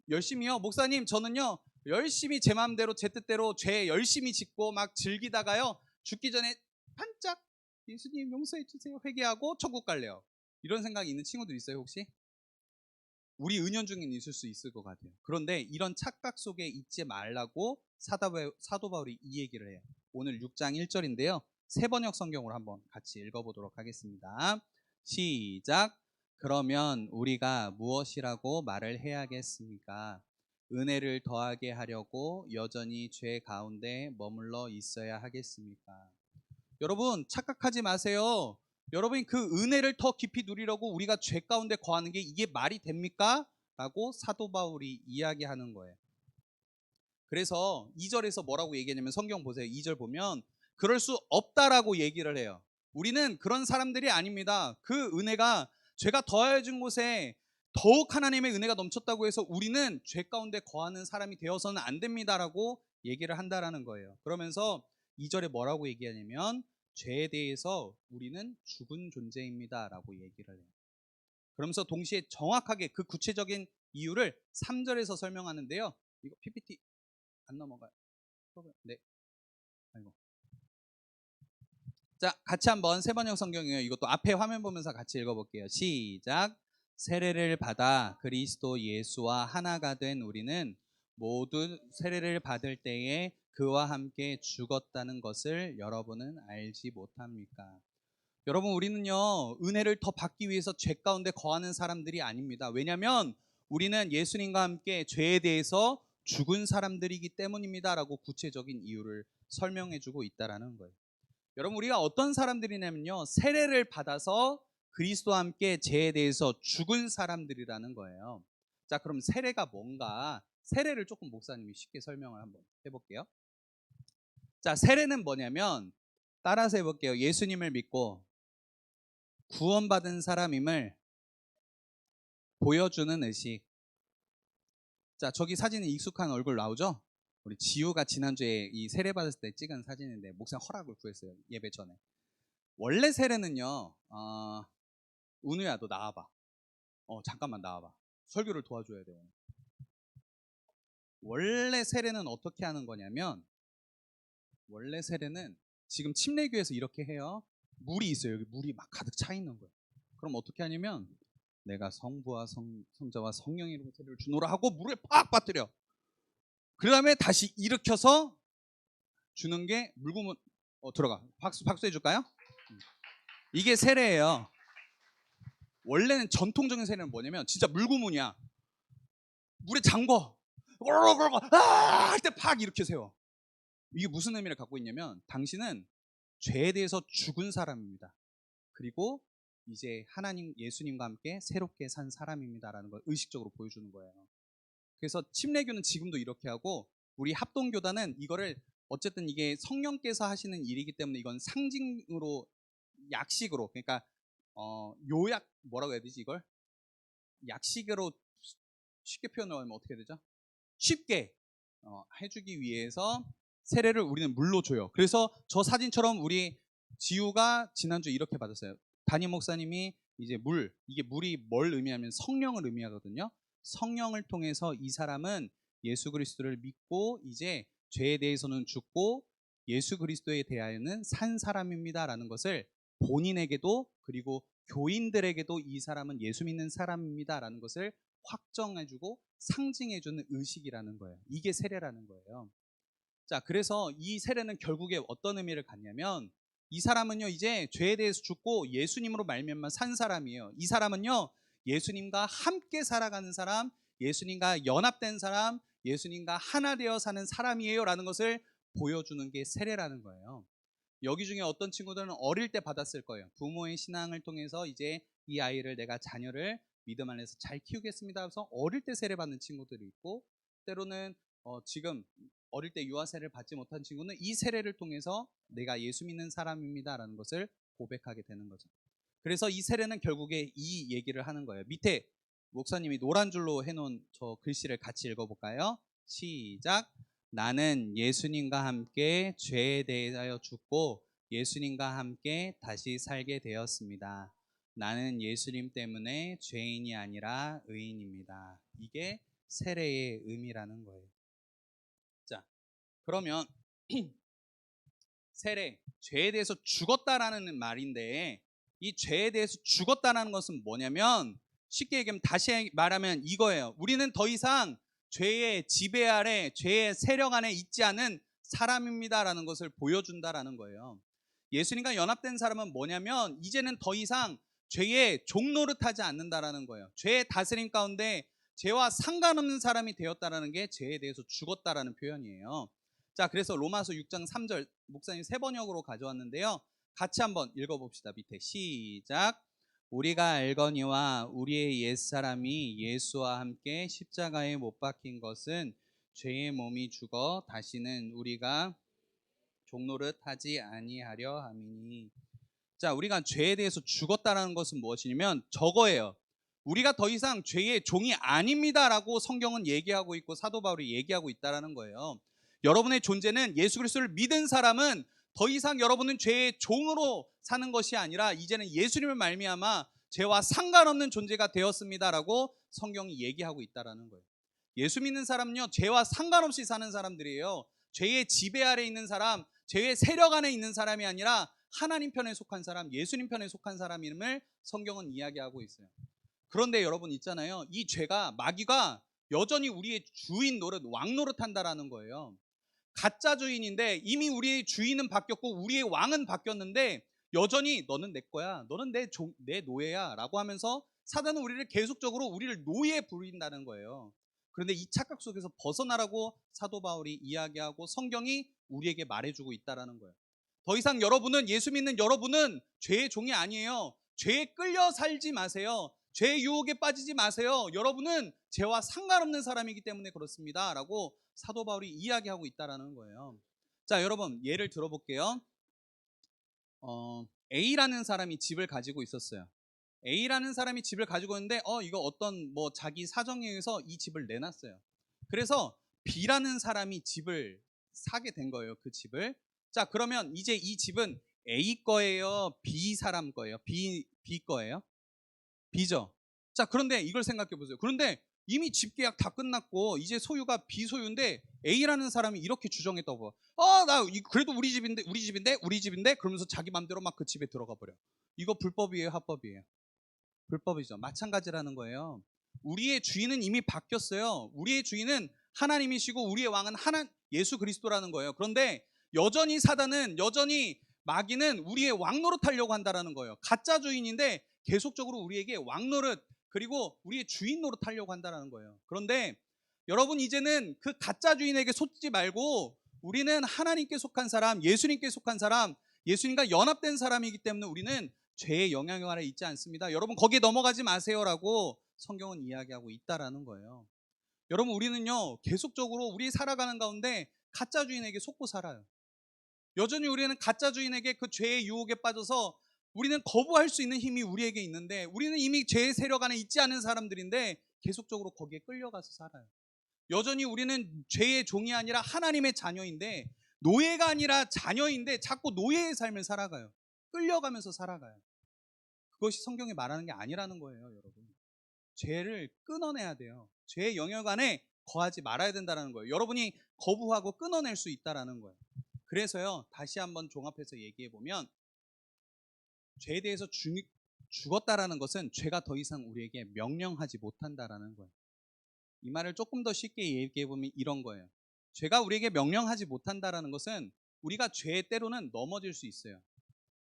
열심히요. 목사님, 저는요 열심히 제 마음대로 제 뜻대로 죄 열심히 짓고 막 즐기다가요 죽기 전에 반짝 예수님 용서해 주세요 회개하고 천국 갈래요. 이런 생각이 있는 친구들 있어요 혹시? 우리 은연중에는 있을 수 있을 것 같아요. 그런데 이런 착각 속에 있지 말라고 사도 바울이 이 얘기를 해요. 오늘 6장 1절인데요. 세번역 성경으로 한번 같이 읽어보도록 하겠습니다. 시작. 그러면 우리가 무엇이라고 말을 해야겠습니까? 은혜를 더하게 하려고 여전히 죄 가운데 머물러 있어야 하겠습니까? 여러분 착각하지 마세요. 여러분이 그 은혜를 더 깊이 누리려고 우리가 죄 가운데 거하는 게 이게 말이 됩니까? 라고 사도 바울이 이야기하는 거예요. 그래서 2절에서 뭐라고 얘기하냐면 성경 보세요. 2절 보면 그럴 수 없다라고 얘기를 해요. 우리는 그런 사람들이 아닙니다. 그 은혜가 죄가 더해진 곳에 더욱 하나님의 은혜가 넘쳤다고 해서 우리는 죄 가운데 거하는 사람이 되어서는 안 됩니다라고 얘기를 한다라는 거예요. 그러면서 2절에 뭐라고 얘기하냐면 죄에 대해서 우리는 죽은 존재입니다라고 얘기를 해요. 그러면서 동시에 정확하게 그 구체적인 이유를 3절에서 설명하는데요. 이거 PPT 안 넘어가요. 네. 아이고. 자, 같이 한번 세번역 성경이에요. 이것도 앞에 화면 보면서 같이 읽어볼게요. 시작. 세례를 받아 그리스도 예수와 하나가 된 우리는 모두 세례를 받을 때에 그와 함께 죽었다는 것을 여러분은 알지 못합니까? 여러분 우리는요 은혜를 더 받기 위해서 죄 가운데 거하는 사람들이 아닙니다. 왜냐하면 우리는 예수님과 함께 죄에 대해서 죽은 사람들이기 때문입니다 라고 구체적인 이유를 설명해주고 있다는 거예요. 여러분 우리가 어떤 사람들이냐면요 세례를 받아서 그리스도와 함께 죄에 대해서 죽은 사람들이라는 거예요. 자, 그럼 세례가 뭔가, 세례를 조금 목사님이 쉽게 설명을 한번 해볼게요. 자, 세례는 뭐냐면 따라서 해볼게요. 예수님을 믿고 구원받은 사람임을 보여주는 의식. 자, 저기 사진에 익숙한 얼굴 나오죠? 우리 지우가 지난주에 이 세례 받았을 때 찍은 사진인데 목사 허락을 구했어요. 예배 전에. 원래 세례는요 은우야 너 나와봐. 잠깐만 나와봐. 설교를 도와줘야 돼요. 원래 세례는 어떻게 하는 거냐면, 원래 세례는 지금 침례교에서 이렇게 해요. 물이 있어요. 여기 물이 막 가득 차 있는 거예요. 그럼 어떻게 하냐면 내가 성부와 성자와 성령의 이름으로 세례를 주노라 하고 물에 팍 빠뜨려. 그 다음에 다시 일으켜서 주는 게 물구문. 들어가. 박수 해줄까요? 이게 세례예요. 원래는 전통적인 세례는 뭐냐면 진짜 물구문이야. 물에 잠궈. 할 때 팍 이렇게 세워. 이게 무슨 의미를 갖고 있냐면 당신은 죄에 대해서 죽은 사람입니다. 그리고 이제 하나님 예수님과 함께 새롭게 산 사람입니다라는 걸 의식적으로 보여주는 거예요. 그래서 침례교는 지금도 이렇게 하고 우리 합동교단은 이거를 어쨌든 이게 성령께서 하시는 일이기 때문에 이건 상징으로 약식으로 그러니까 요약 뭐라고 해야 되지 이걸 약식으로 쉽게 표현하면 어떻게 되죠? 쉽게 해주기 위해서 세례를 우리는 물로 줘요. 그래서 저 사진처럼 우리 지우가 지난주에 이렇게 받았어요. 담임 목사님이 이제 이게 물이 뭘 의미하면 성령을 의미하거든요. 성령을 통해서 이 사람은 예수 그리스도를 믿고 이제 죄에 대해서는 죽고 예수 그리스도에 대하여는 산 사람입니다라는 것을 본인에게도 그리고 교인들에게도 이 사람은 예수 믿는 사람입니다라는 것을 확정해주고 상징해주는 의식이라는 거예요. 이게 세례라는 거예요. 자, 그래서 이 세례는 결국에 어떤 의미를 갖냐면 이 사람은요 이제 죄에 대해서 죽고 예수님으로 말미암아 산 사람이에요. 이 사람은요 예수님과 함께 살아가는 사람, 예수님과 연합된 사람, 예수님과 하나 되어 사는 사람이에요 라는 것을 보여주는 게 세례라는 거예요. 여기 중에 어떤 친구들은 어릴 때 받았을 거예요. 부모의 신앙을 통해서 이제 이 아이를 내가 자녀를 믿음 안에서 잘 키우겠습니다 하면서 어릴 때 세례 받는 친구들이 있고 때로는 지금 어릴 때 유아 세례를 받지 못한 친구는 이 세례를 통해서 내가 예수 믿는 사람입니다라는 것을 고백하게 되는 거죠. 그래서 이 세례는 결국에 이 얘기를 하는 거예요. 밑에 목사님이 노란 줄로 해놓은 저 글씨를 같이 읽어볼까요? 시작. 나는 예수님과 함께 죄에 대하여 죽고 예수님과 함께 다시 살게 되었습니다. 나는 예수님 때문에 죄인이 아니라 의인입니다. 이게 세례의 의미라는 거예요. 자, 그러면 세례, 죄에 대해서 죽었다라는 말인데 이 죄에 대해서 죽었다라는 것은 뭐냐면 쉽게 얘기하면 다시 말하면 이거예요. 우리는 더 이상 죄의 지배 아래, 죄의 세력 안에 있지 않은 사람입니다라는 것을 보여준다라는 거예요. 예수님과 연합된 사람은 뭐냐면 이제는 더 이상 죄의 종노릇하지 않는다라는 거예요. 죄의 다스림 가운데 죄와 상관없는 사람이 되었다라는 게 죄에 대해서 죽었다라는 표현이에요. 자, 그래서 로마서 6장 3절 목사님 세 번역으로 가져왔는데요. 같이 한번 읽어봅시다. 밑에 시작. 우리가 알거니와 우리의 옛사람이 예수와 함께 십자가에 못 박힌 것은 죄의 몸이 죽어 다시는 우리가 종노릇 하지 아니하려 함이니. 자, 우리가 죄에 대해서 죽었다라는 것은 무엇이냐면 저거예요. 우리가 더 이상 죄의 종이 아닙니다라고 성경은 얘기하고 있고 사도 바울이 얘기하고 있다라는 거예요. 여러분의 존재는 예수 그리스도를 믿은 사람은 더 이상 여러분은 죄의 종으로 사는 것이 아니라 이제는 예수님을 말미암아 죄와 상관없는 존재가 되었습니다라고 성경이 얘기하고 있다라는 거예요. 예수 믿는 사람은요 죄와 상관없이 사는 사람들이에요. 죄의 지배 아래 있는 사람, 죄의 세력 안에 있는 사람이 아니라 하나님 편에 속한 사람, 예수님 편에 속한 사람임을 성경은 이야기하고 있어요. 그런데 여러분 있잖아요. 이 죄가 마귀가 여전히 우리의 주인 노릇, 왕 노릇 한다라는 거예요. 가짜 주인인데 이미 우리의 주인은 바뀌었고 우리의 왕은 바뀌었는데 여전히 너는 내 거야, 너는 내 노예야 라고 하면서 사단은 우리를 계속적으로 우리를 노예에 부린다는 거예요. 그런데 이 착각 속에서 벗어나라고 사도 바울이 이야기하고 성경이 우리에게 말해주고 있다는 거예요. 더 이상 여러분은 예수 믿는 여러분은 죄의 종이 아니에요. 죄에 끌려 살지 마세요. 죄의 유혹에 빠지지 마세요. 여러분은 죄와 상관없는 사람이기 때문에 그렇습니다 라고 사도 바울이 이야기하고 있다는 거예요. 자, 여러분 예를 들어볼게요. A라는 사람이 집을 가지고 있었어요. A라는 사람이 집을 가지고 있는데 이거 어떤 자기 사정에 의해서 이 집을 내놨어요. 그래서 B라는 사람이 집을 사게 된 거예요. 그 집을. 자, 그러면 이제 이 집은 A 거예요? B 사람 거예요? B 거예요? B죠. 자, 그런데 이걸 생각해 보세요. 그런데 이미 집 계약 다 끝났고 이제 소유가 B 소유인데 A라는 사람이 이렇게 주장했다고 봐. 나 그래도 우리 집인데 그러면서 자기 맘대로 막 그 집에 들어가 버려. 이거 불법이에요, 합법이에요? 불법이죠. 마찬가지라는 거예요. 우리의 주인은 이미 바뀌었어요. 우리의 주인은 하나님이시고 우리의 왕은 예수 그리스도라는 거예요. 그런데 여전히 사단은, 여전히 마귀는 우리의 왕 노릇하려고 한다라는 거예요. 가짜 주인인데 계속적으로 우리에게 왕 노릇, 그리고 우리의 주인 노릇하려고 한다라는 거예요. 그런데 여러분, 이제는 그 가짜 주인에게 속지 말고 우리는 하나님께 속한 사람, 예수님께 속한 사람, 예수님과 연합된 사람이기 때문에 우리는 죄의 영향 아래 있지 않습니다. 여러분, 거기에 넘어가지 마세요라고 성경은 이야기하고 있다라는 거예요. 여러분, 우리는요, 계속적으로 우리 살아가는 가운데 가짜 주인에게 속고 살아요. 여전히 우리는 가짜 주인에게 그 죄의 유혹에 빠져서 우리는 거부할 수 있는 힘이 우리에게 있는데, 우리는 이미 죄의 세력 안에 있지 않은 사람들인데 계속적으로 거기에 끌려가서 살아요. 여전히 우리는 죄의 종이 아니라 하나님의 자녀인데, 노예가 아니라 자녀인데 자꾸 노예의 삶을 살아가요. 끌려가면서 살아가요. 그것이 성경이 말하는 게 아니라는 거예요, 여러분. 죄를 끊어내야 돼요. 죄의 영역 안에 거하지 말아야 된다는 거예요. 여러분이 거부하고 끊어낼 수 있다는 거예요. 그래서요, 다시 한번 종합해서 얘기해 보면, 죄에 대해서 죽었다라는 것은 죄가 더 이상 우리에게 명령하지 못한다라는 거예요. 이 말을 조금 더 쉽게 얘기해 보면 이런 거예요. 죄가 우리에게 명령하지 못한다라는 것은 우리가 죄에 때로는 넘어질 수 있어요.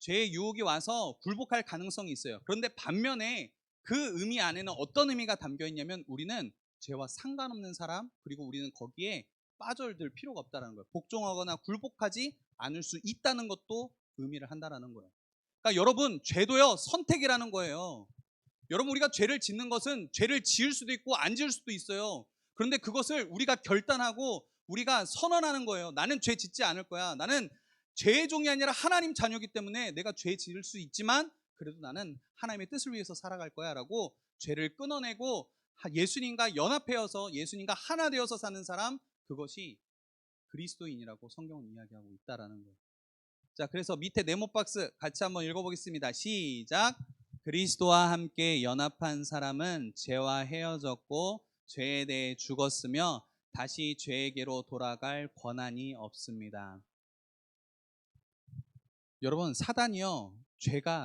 죄의 유혹이 와서 굴복할 가능성이 있어요. 그런데 반면에 그 의미 안에는 어떤 의미가 담겨 있냐면, 우리는 죄와 상관없는 사람, 그리고 우리는 거기에 빠져들 필요가 없다는 거예요. 복종하거나 굴복하지 않을 수 있다는 것도 의미를 한다는 거예요. 그러니까 여러분, 죄도요, 선택이라는 거예요. 여러분, 우리가 죄를 짓는 것은 죄를 지을 수도 있고 안 지을 수도 있어요. 그런데 그것을 우리가 결단하고 우리가 선언하는 거예요. 나는 죄 짓지 않을 거야. 나는 죄의 종이 아니라 하나님 자녀이기 때문에 내가 죄 지을 수 있지만 그래도 나는 하나님의 뜻을 위해서 살아갈 거야 라고 죄를 끊어내고 예수님과 연합하여서 예수님과 하나 되어서 사는 사람, 그것이 그리스도인이라고 성경은 이야기하고 있다라는 거예요. 자, 그래서 밑에 네모 박스 같이 한번 읽어보겠습니다. 시작. 그리스도와 함께 연합한 사람은 죄와 헤어졌고 죄에 대해 죽었으며 다시 죄에게로 돌아갈 권한이 없습니다. 여러분, 사단이요,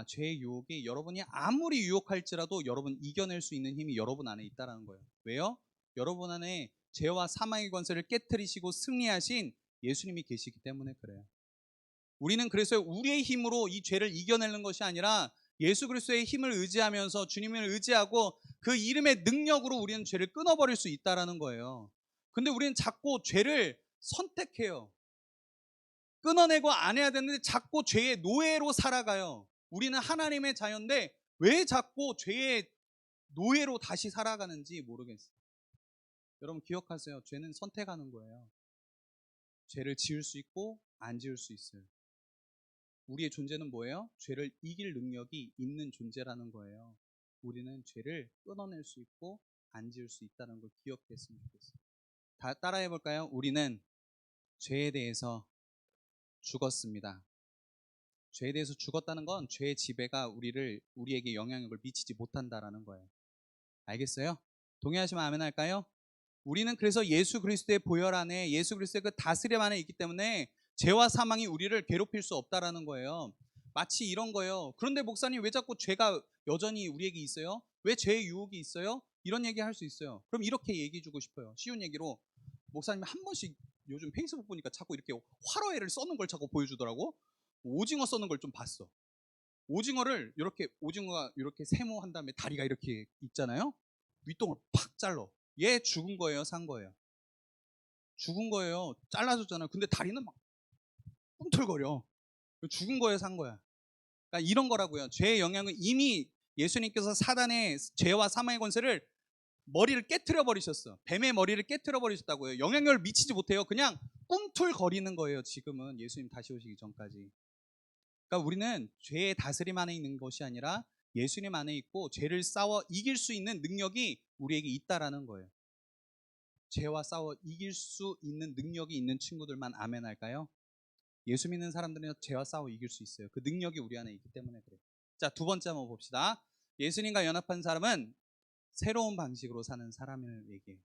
죄의 유혹이 여러분이 아무리 유혹할지라도 여러분 이겨낼 수 있는 힘이 여러분 안에 있다는 거예요. 왜요? 여러분 안에 죄와 사망의 권세를 깨트리시고 승리하신 예수님이 계시기 때문에 그래요. 우리는 그래서 우리의 힘으로 이 죄를 이겨내는 것이 아니라 예수 그리스도의 힘을 의지하면서, 주님을 의지하고 그 이름의 능력으로 우리는 죄를 끊어버릴 수 있다는 거예요. 근데 우리는 자꾸 죄를 선택해요. 끊어내고 안 해야 되는데 자꾸 죄의 노예로 살아가요. 우리는 하나님의 자녀인데 왜 자꾸 죄의 노예로 다시 살아가는지 모르겠어요. 여러분, 기억하세요. 죄는 선택하는 거예요. 죄를 지을 수 있고 안 지을 수 있어요. 우리의 존재는 뭐예요? 죄를 이길 능력이 있는 존재라는 거예요. 우리는 죄를 끊어낼 수 있고 안 지을 수 있다는 걸 기억했으면 좋겠어요. 따라해 볼까요? 우리는 죄에 대해서 죽었습니다. 죄에 대해서 죽었다는 건 죄의 지배가 우리에게 영향력을 미치지 못한다라는 거예요. 알겠어요? 동의하시면 아멘 할까요? 우리는 그래서 예수 그리스도의 보혈 안에, 예수 그리스도의 그 다스림 안에 있기 때문에 죄와 사망이 우리를 괴롭힐 수 없다라는 거예요. 마치 이런 거예요. 그런데 목사님, 왜 자꾸 죄가 여전히 우리에게 있어요? 왜 죄의 유혹이 있어요? 이런 얘기 할 수 있어요. 그럼 이렇게 얘기해 주고 싶어요. 쉬운 얘기로, 목사님이 한 번씩 요즘 페이스북 보니까 자꾸 이렇게 화로회를 써는 걸 자꾸 보여주더라고. 오징어 써는 걸 좀 봤어. 오징어를 오징어가 이렇게 세모한 다음에 다리가 이렇게 있잖아요. 윗동을 팍 잘라. 얘 죽은 거예요, 산 거예요? 죽은 거예요. 잘라줬잖아요. 근데 다리는 막 꿈틀거려. 죽은 거예요, 산 거야? 그러니까 이런 거라고요. 죄의 영향은 이미 예수님께서 사단의 죄와 사망의 권세를 머리를 깨트려 버리셨어. 뱀의 머리를 깨트려 버리셨다고요. 영향력을 미치지 못해요. 그냥 꿈틀거리는 거예요, 지금은. 예수님 다시 오시기 전까지. 그러니까 우리는 죄의 다스림 안에 있는 것이 아니라 예수님 안에 있고, 죄를 싸워 이길 수 있는 능력이 우리에게 있다라는 거예요. 죄와 싸워 이길 수 있는 능력이 있는 친구들만 아멘 할까요? 예수 믿는 사람들은 죄와 싸워 이길 수 있어요. 그 능력이 우리 안에 있기 때문에 그래요. 자, 두 번째 한번 봅시다. 예수님과 연합한 사람은 새로운 방식으로 사는 사람을 얘기해요.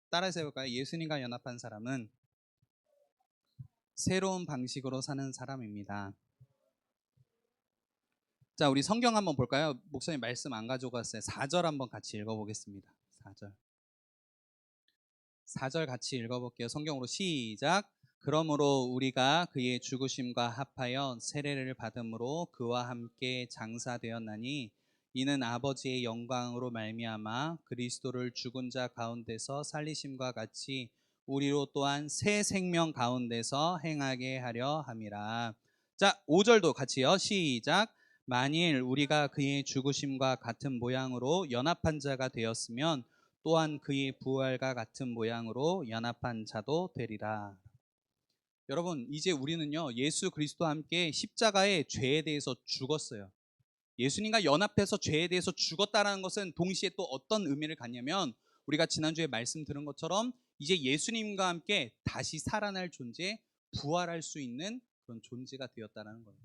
따라서 해볼까요? 예수님과 연합한 사람은 새로운 방식으로 사는 사람입니다. 자, 우리 성경 한번 볼까요? 목사님 말씀 안 가져갔어요. 4절 한번 같이 읽어보겠습니다. 4절. 4절 같이 읽어볼게요. 성경으로 시작. 그러므로 우리가 그의 죽으심과 합하여 세례를 받음으로 그와 함께 장사되었나니 이는 아버지의 영광으로 말미암아 그리스도를 죽은 자 가운데서 살리심과 같이 우리로 또한 새 생명 가운데서 행하게 하려 함이라. 자, 5절도 같이요. 시작. 만일 우리가 그의 죽으심과 같은 모양으로 연합한 자가 되었으면 또한 그의 부활과 같은 모양으로 연합한 자도 되리라. 여러분, 이제 우리는요, 예수 그리스도와 함께 십자가의 죄에 대해서 죽었어요. 예수님과 연합해서 죄에 대해서 죽었다는 것은 동시에 또 어떤 의미를 갖냐면, 우리가 지난주에 말씀 들은 것처럼 이제 예수님과 함께 다시 살아날 존재, 부활할 수 있는 그런 존재가 되었다는 거예요.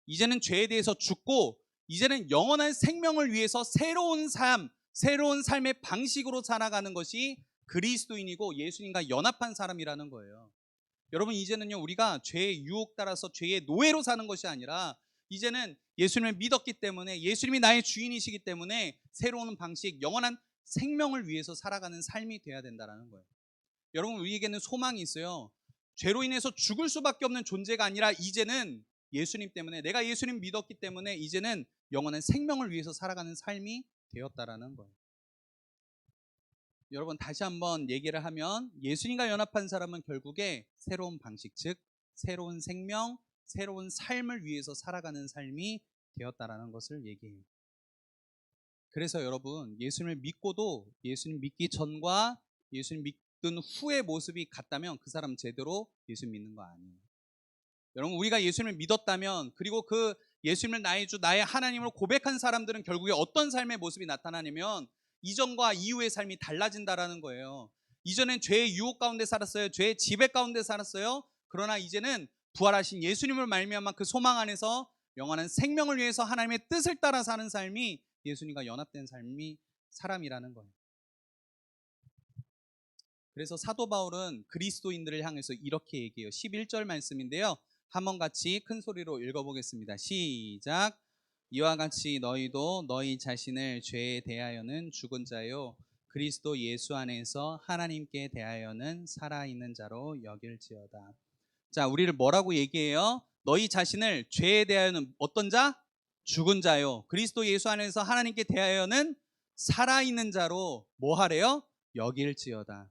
이제는 죄에 대해서 죽고 이제는 영원한 생명을 위해서 새로운 삶의 방식으로 살아가는 것이 그리스도인이고 예수님과 연합한 사람이라는 거예요. 여러분, 이제는요, 우리가 죄의 유혹 따라서 죄의 노예로 사는 것이 아니라 이제는 예수님을 믿었기 때문에, 예수님이 나의 주인이시기 때문에 새로운 방식, 영원한 생명을 위해서 살아가는 삶이 돼야 된다는 거예요. 여러분, 우리에게는 소망이 있어요. 죄로 인해서 죽을 수밖에 없는 존재가 아니라 이제는 예수님 때문에, 내가 예수님 믿었기 때문에 이제는 영원한 생명을 위해서 살아가는 삶이 되었다라는 거예요. 여러분, 다시 한번 얘기를 하면 예수님과 연합한 사람은 결국에 새로운 방식, 즉 새로운 생명, 새로운 삶을 위해서 살아가는 삶이 되었다라는 것을 얘기해요. 그래서 여러분, 예수님을 믿고도 예수님 믿기 전과 예수님 믿은 후의 모습이 같다면 그 사람은 제대로 예수님 믿는 거 아니에요. 여러분, 우리가 예수님을 믿었다면, 그리고 그 예수님을 나의 주, 나의 하나님으로 고백한 사람들은 결국에 어떤 삶의 모습이 나타나냐면 이전과 이후의 삶이 달라진다라는 거예요. 이전엔 죄의 유혹 가운데 살았어요. 죄의 지배 가운데 살았어요. 그러나 이제는 부활하신 예수님을 말미암아 그 소망 안에서 영원한 생명을 위해서 하나님의 뜻을 따라 사는 삶이 예수님과 연합된 삶이 사람이라는 거예요. 그래서 사도 바울은 그리스도인들을 향해서 이렇게 얘기해요. 11절 말씀인데요, 한번 같이 큰 소리로 읽어보겠습니다. 시작. 이와 같이 너희도 너희 자신을 죄에 대하여는 죽은 자요 그리스도 예수 안에서 하나님께 대하여는 살아있는 자로 여길지어다. 자, 우리를 뭐라고 얘기해요? 너희 자신을 죄에 대하여는 어떤 자? 죽은 자요 그리스도 예수 안에서 하나님께 대하여는 살아있는 자로 뭐 하래요? 여길지어다.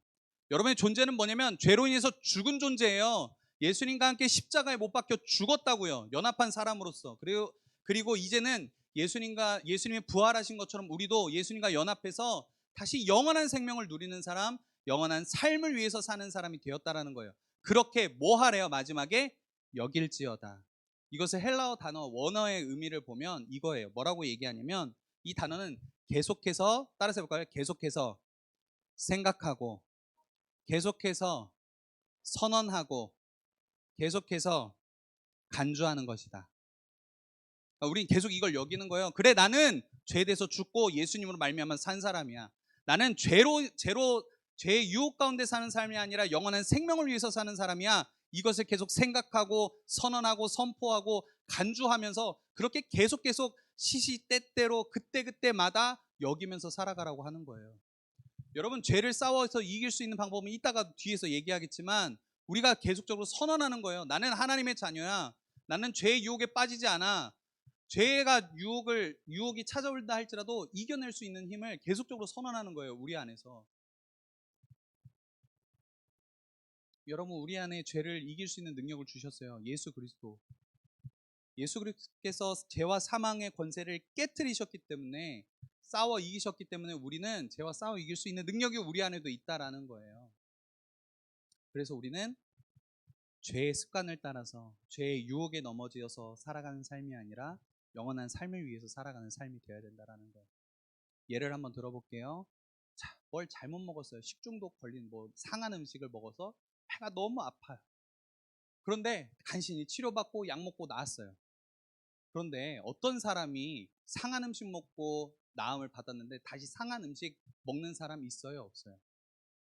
여러분의 존재는 뭐냐면 죄로 인해서 죽은 존재예요. 예수님과 함께 십자가에 못 박혀 죽었다고요. 연합한 사람으로서. 그리고 이제는 예수님이 부활하신 것처럼 우리도 예수님과 연합해서 다시 영원한 생명을 누리는 사람, 영원한 삶을 위해서 사는 사람이 되었다라는 거예요. 그렇게 뭐 하래요? 마지막에 여길지어다. 이것을 헬라어 단어 원어의 의미를 보면 이거예요. 뭐라고 얘기하냐면 이 단어는 계속해서, 따라서 해볼까요? 계속해서 생각하고, 계속해서 선언하고, 계속해서 간주하는 것이다. 우린 계속 이걸 여기는 거예요. 그래, 나는 죄에 대해서 죽고 예수님으로 말미암아 산 사람이야. 나는 죄의 유혹 가운데 사는 삶이 아니라 영원한 생명을 위해서 사는 사람이야. 이것을 계속 생각하고 선언하고 선포하고 간주하면서 그렇게 계속 시시때때로 그때그때마다 여기면서 살아가라고 하는 거예요. 여러분, 죄를 싸워서 이길 수 있는 방법은 이따가 뒤에서 얘기하겠지만 우리가 계속적으로 선언하는 거예요. 나는 하나님의 자녀야. 나는 죄의 유혹에 빠지지 않아. 죄가 유혹이 찾아올다 할지라도 이겨낼 수 있는 힘을 계속적으로 선언하는 거예요. 우리 안에서. 여러분, 우리 안에 죄를 이길 수 있는 능력을 주셨어요. 예수 그리스도. 예수 그리스도께서 죄와 사망의 권세를 깨트리셨기 때문에, 싸워 이기셨기 때문에 우리는 죄와 싸워 이길 수 있는 능력이 우리 안에도 있다라는 거예요. 그래서 우리는 죄의 습관을 따라서 죄의 유혹에 넘어져서 살아가는 삶이 아니라 영원한 삶을 위해서 살아가는 삶이 되어야 된다는 거예요. 예를 한번 들어볼게요. 자, 뭘 잘못 먹었어요. 식중독 걸린 상한 음식을 먹어서 배가 너무 아파요. 그런데 간신히 치료받고 약 먹고 나았어요. 그런데 어떤 사람이 상한 음식 먹고 나음을 받았는데 다시 상한 음식 먹는 사람 있어요? 없어요?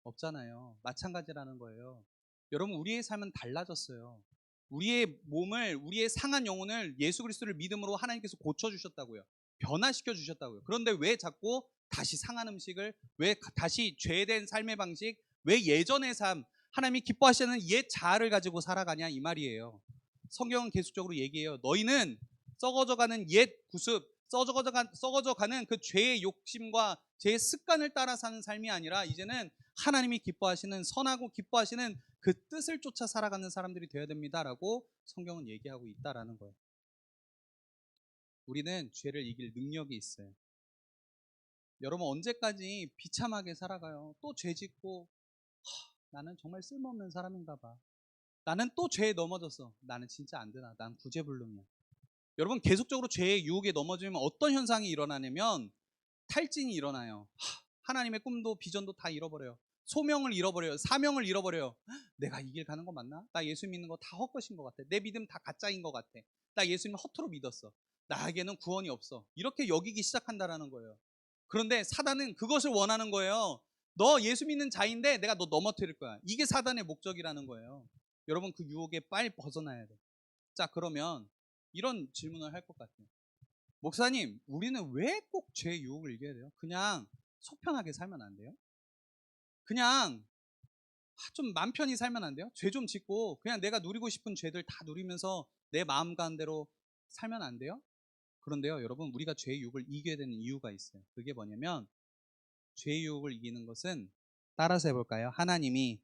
없잖아요. 마찬가지라는 거예요. 여러분, 우리의 삶은 달라졌어요. 우리의 몸을, 우리의 상한 영혼을 예수 그리스도를 믿음으로 하나님께서 고쳐주셨다고요. 변화시켜 주셨다고요. 그런데 왜 자꾸 다시 상한 음식을, 왜 다시 죄된 삶의 방식, 왜 예전의 삶, 하나님이 기뻐하시는 옛 자아를 가지고 살아가냐 이 말이에요. 성경은 계속적으로 얘기해요. 너희는 썩어져가는 옛 구습, 썩어져가는 그 죄의 욕심과 죄의 습관을 따라 사는 삶이 아니라 이제는 하나님이 기뻐하시는, 선하고 기뻐하시는 그 뜻을 쫓아 살아가는 사람들이 되어야 됩니다라고 성경은 얘기하고 있다라는 거예요. 우리는 죄를 이길 능력이 있어요. 여러분 언제까지 비참하게 살아가요? 또 죄 짓고 나는 정말 쓸모없는 사람인가 봐. 나는 또 죄에 넘어졌어. 나는 진짜 안 되나. 난 구제불능이야. 여러분 계속적으로 죄의 유혹에 넘어지면 어떤 현상이 일어나냐면 탈진이 일어나요. 하나님의 꿈도 비전도 다 잃어버려요. 소명을 잃어버려요. 사명을 잃어버려요. 내가 이 길 가는 거 맞나? 나 예수 믿는 거 다 헛것인 것 같아. 내 믿음 다 가짜인 것 같아. 나 예수님 허투루 믿었어. 나에게는 구원이 없어. 이렇게 여기기 시작한다라는 거예요. 그런데 사단은 그것을 원하는 거예요. 너 예수 믿는 자인데 내가 너 넘어뜨릴 거야. 이게 사단의 목적이라는 거예요. 여러분 그 유혹에 빨리 벗어나야 돼. 자, 그러면 이런 질문을 할 것 같아요. 목사님, 우리는 왜 꼭 죄의 유혹을 이겨야 돼요? 그냥 속편하게 살면 안 돼요? 그냥 좀 맘 편히 살면 안 돼요? 죄 좀 짓고 그냥 내가 누리고 싶은 죄들 다 누리면서 내 마음 가는 대로 살면 안 돼요? 그런데요, 여러분, 우리가 죄의 유혹을 이겨야 되는 이유가 있어요. 그게 뭐냐면 죄의 유혹을 이기는 것은, 따라서 해볼까요? 하나님이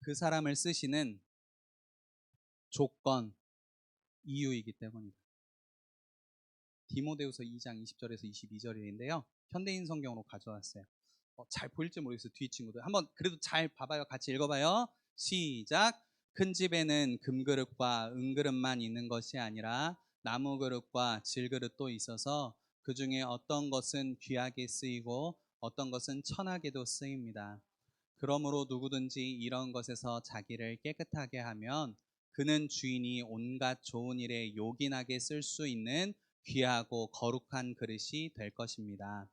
그 사람을 쓰시는 조건, 이유이기 때문이다. 디모데후서 2장 20절에서 22절인데요. 현대인 성경으로 가져왔어요. 잘 보일지 모르겠어요. 뒤 친구들. 한번 그래도 잘 봐봐요. 같이 읽어봐요. 시작. 큰 집에는 금그릇과 은그릇만 있는 것이 아니라 나무 그릇과 질그릇도 있어서 그 중에 어떤 것은 귀하게 쓰이고 어떤 것은 천하게도 쓰입니다. 그러므로 누구든지 이런 것에서 자기를 깨끗하게 하면 그는 주인이 온갖 좋은 일에 요긴하게 쓸 수 있는 귀하고 거룩한 그릇이 될 것입니다.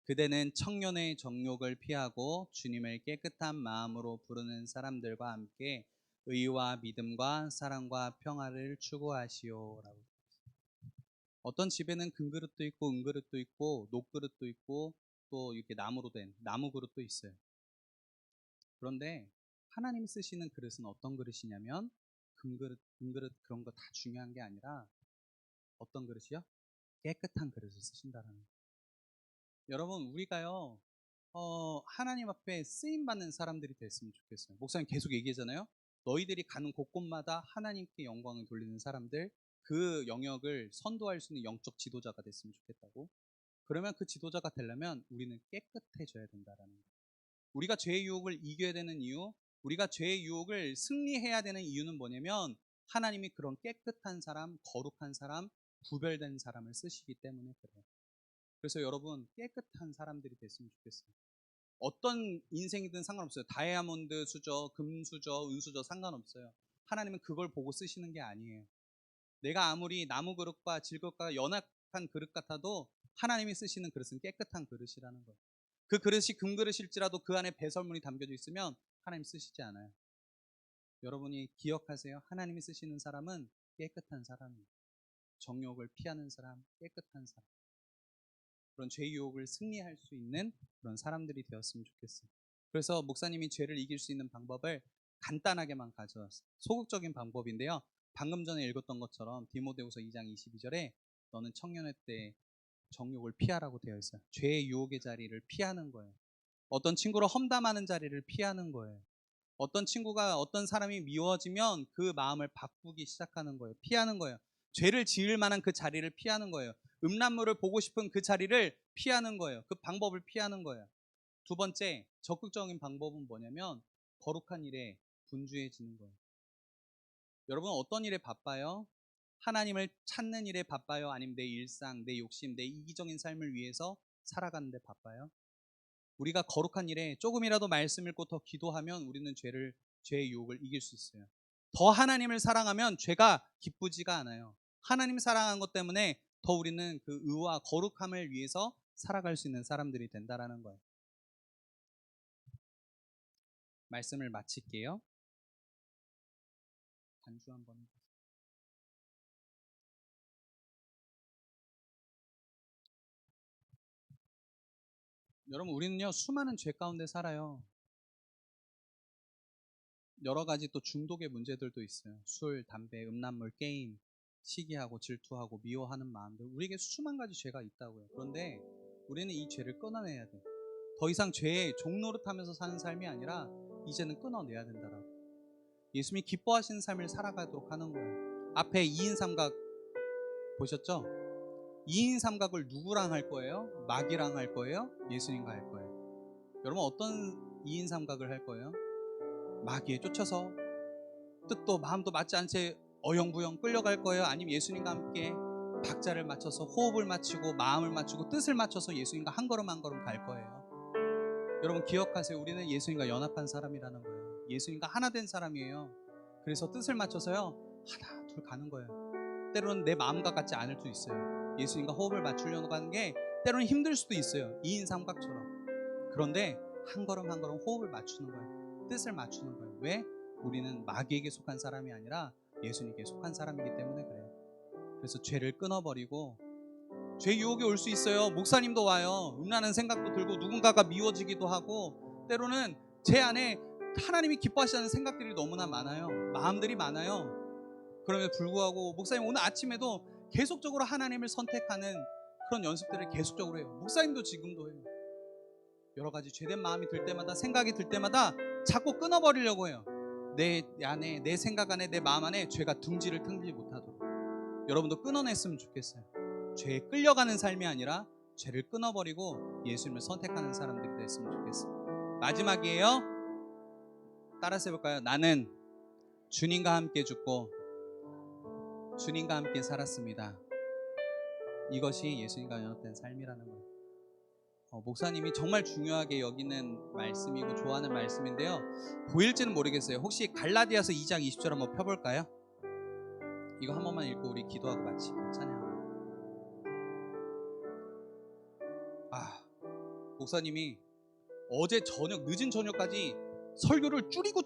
그대는 청년의 정욕을 피하고 주님을 깨끗한 마음으로 부르는 사람들과 함께 의와 믿음과 사랑과 평화를 추구하시오라고. 어떤 집에는 금그릇도 있고 은그릇도 있고 녹그릇도 있고 또 이렇게 나무로 된 나무 그릇도 있어요. 그런데 하나님 쓰시는 그릇은 어떤 그릇이냐면 금그릇, 은그릇 그런 거 다 중요한 게 아니라 어떤 그릇이요? 깨끗한 그릇을 쓰신다는 거예요. 여러분 우리가요 하나님 앞에 쓰임 받는 사람들이 됐으면 좋겠어요. 목사님 계속 얘기하잖아요. 너희들이 가는 곳곳마다 하나님께 영광을 돌리는 사람들, 그 영역을 선도할 수 있는 영적 지도자가 됐으면 좋겠다고. 그러면 그 지도자가 되려면 우리는 깨끗해져야 된다라는 거예요. 우리가 죄의 유혹을 이겨야 되는 이유, 우리가 죄의 유혹을 승리해야 되는 이유는 뭐냐면 하나님이 그런 깨끗한 사람, 거룩한 사람, 구별된 사람을 쓰시기 때문에 그래요. 그래서 여러분 깨끗한 사람들이 됐으면 좋겠어요. 어떤 인생이든 상관없어요. 다이아몬드 수저, 금 수저, 은 수저 상관없어요. 하나님은 그걸 보고 쓰시는 게 아니에요. 내가 아무리 나무 그릇과 질그릇과 연약한 그릇 같아도 하나님이 쓰시는 그릇은 깨끗한 그릇이라는 거예요. 그 그릇이 금그릇일지라도 그 안에 배설물이 담겨져 있으면 하나님 쓰시지 않아요. 여러분이 기억하세요. 하나님이 쓰시는 사람은 깨끗한 사람이에요. 정욕을 피하는 사람, 깨끗한 사람. 그런 죄의 유혹을 승리할 수 있는 그런 사람들이 되었으면 좋겠어요. 그래서 목사님이 죄를 이길 수 있는 방법을 간단하게만 가져왔어요. 소극적인 방법인데요. 방금 전에 읽었던 것처럼 디모데후서 2장 22절에 너는 청년의 때 정욕을 피하라고 되어 있어요. 죄의 유혹의 자리를 피하는 거예요. 어떤 친구를 험담하는 자리를 피하는 거예요. 어떤 친구가 어떤 사람이 미워지면 그 마음을 바꾸기 시작하는 거예요. 피하는 거예요. 죄를 지을 만한 그 자리를 피하는 거예요. 음란물을 보고 싶은 그 자리를 피하는 거예요. 그 방법을 피하는 거예요. 두 번째, 적극적인 방법은 뭐냐면 거룩한 일에 분주해지는 거예요. 여러분 어떤 일에 바빠요? 하나님을 찾는 일에 바빠요? 아니면 내 일상, 내 욕심, 내 이기적인 삶을 위해서 살아가는데 바빠요? 우리가 거룩한 일에 조금이라도 말씀 읽고 더 기도하면 우리는 죄의 유혹을 이길 수 있어요. 더 하나님을 사랑하면 죄가 기쁘지가 않아요. 하나님 사랑한 것 때문에 더 우리는 그 의와 거룩함을 위해서 살아갈 수 있는 사람들이 된다라는 거예요. 말씀을 마칠게요. 반주 한번. 여러분, 우리는요 수많은 죄 가운데 살아요. 여러 가지 또 중독의 문제들도 있어요. 술, 담배, 음란물, 게임, 시기하고 질투하고 미워하는 마음들, 우리에게 수만 가지 죄가 있다고요. 그런데 우리는 이 죄를 끊어내야 돼. 더 이상 죄의 종노릇하면서 사는 삶이 아니라 이제는 끊어내야 된다라고. 예수님이 기뻐하시는 삶을 살아가도록 하는 거예요. 앞에 2인 삼각 보셨죠? 2인 삼각을 누구랑 할 거예요? 마귀랑 할 거예요? 예수님과 할 거예요? 여러분, 어떤 2인 삼각을 할 거예요? 마귀에 쫓아서 뜻도 마음도 맞지 않은 채 어영부영 끌려갈 거예요? 아니면 예수님과 함께 박자를 맞춰서 호흡을 맞추고 마음을 맞추고 뜻을 맞춰서 예수님과 한 걸음 한 걸음 갈 거예요? 여러분, 기억하세요. 우리는 예수님과 연합한 사람이라는 거예요. 예수님과 하나 된 사람이에요. 그래서 뜻을 맞춰서요 하나 둘 가는 거예요. 때로는 내 마음과 같지 않을 수도 있어요. 예수님과 호흡을 맞추려고 하는 게 때로는 힘들 수도 있어요. 2인 삼각처럼. 그런데 한 걸음 한 걸음 호흡을 맞추는 거예요. 뜻을 맞추는 거예요. 왜? 우리는 마귀에게 속한 사람이 아니라 예수님께 속한 사람이기 때문에 그래요. 그래서 죄를 끊어버리고, 죄 유혹이 올 수 있어요. 목사님도 와요. 음란한 생각도 들고 누군가가 미워지기도 하고, 때로는 제 안에 하나님이 기뻐하시는 생각들이 너무나 많아요. 마음들이 많아요. 그럼에도 불구하고 목사님 오늘 아침에도 계속적으로 하나님을 선택하는 그런 연습들을 계속적으로 해요. 목사님도 지금도 해요. 여러 가지 죄된 마음이 들 때마다, 생각이 들 때마다 자꾸 끊어버리려고 해요. 내 안에, 내 생각 안에, 내 마음 안에 죄가 둥지를 튼지 못하도록 여러분도 끊어냈으면 좋겠어요. 죄에 끌려가는 삶이 아니라 죄를 끊어버리고 예수님을 선택하는 사람들이 됐으면 좋겠어요. 마지막이에요. 따라서 해볼까요? 나는 주님과 함께 죽고 주님과 함께 살았습니다. 이것이 예수님과 연합된 삶이라는 거예요. 목사님이 정말 중요하게 여기는 말씀이고 좋아하는 말씀인데요, 보일지는 모르겠어요. 혹시 갈라디아서 2장 20절 한번 펴볼까요? 이거 한 번만 읽고 우리 기도하고 마치면 찬양. 목사님이 어제 저녁, 늦은 저녁까지 설교를 줄이고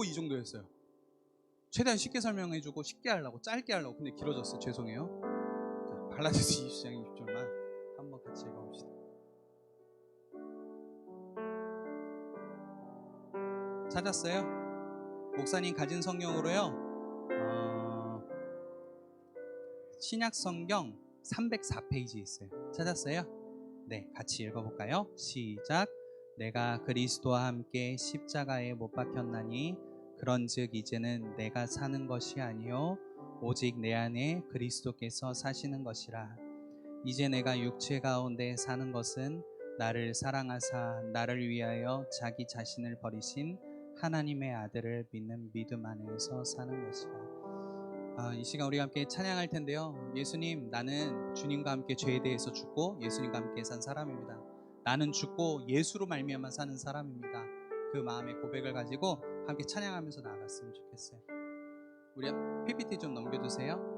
이 정도였어요. 최대한 쉽게 설명해주고 쉽게 하려고, 짧게 하려고. 근데 길어졌어요. 죄송해요. 자, 갈라디아서 20장 20절만 한번 같이 읽어봅시다. 찾았어요? 목사님 가진 성경으로요, 신약 성경 304페이지 있어요. 찾았어요? 네, 같이 읽어볼까요? 시작. 내가 그리스도와 함께 십자가에 못 박혔나니 그런즉 이제는 내가 사는 것이 아니요 오직 내 안에 그리스도께서 사시는 것이라. 이제 내가 육체 가운데 사는 것은 나를 사랑하사 나를 위하여 자기 자신을 버리신 하나님의 아들을 믿는 믿음 안에서 사는 것이라. 이 시간 우리가 함께 찬양할 텐데요, 예수님, 나는 주님과 함께 죄에 대해서 죽고 예수님과 함께 산 사람입니다. 나는 죽고 예수로 말미암아 사는 사람입니다. 그 마음의 고백을 가지고 함께 찬양하면서 나아갔으면 좋겠어요. 우리 PPT 좀 넘겨주세요.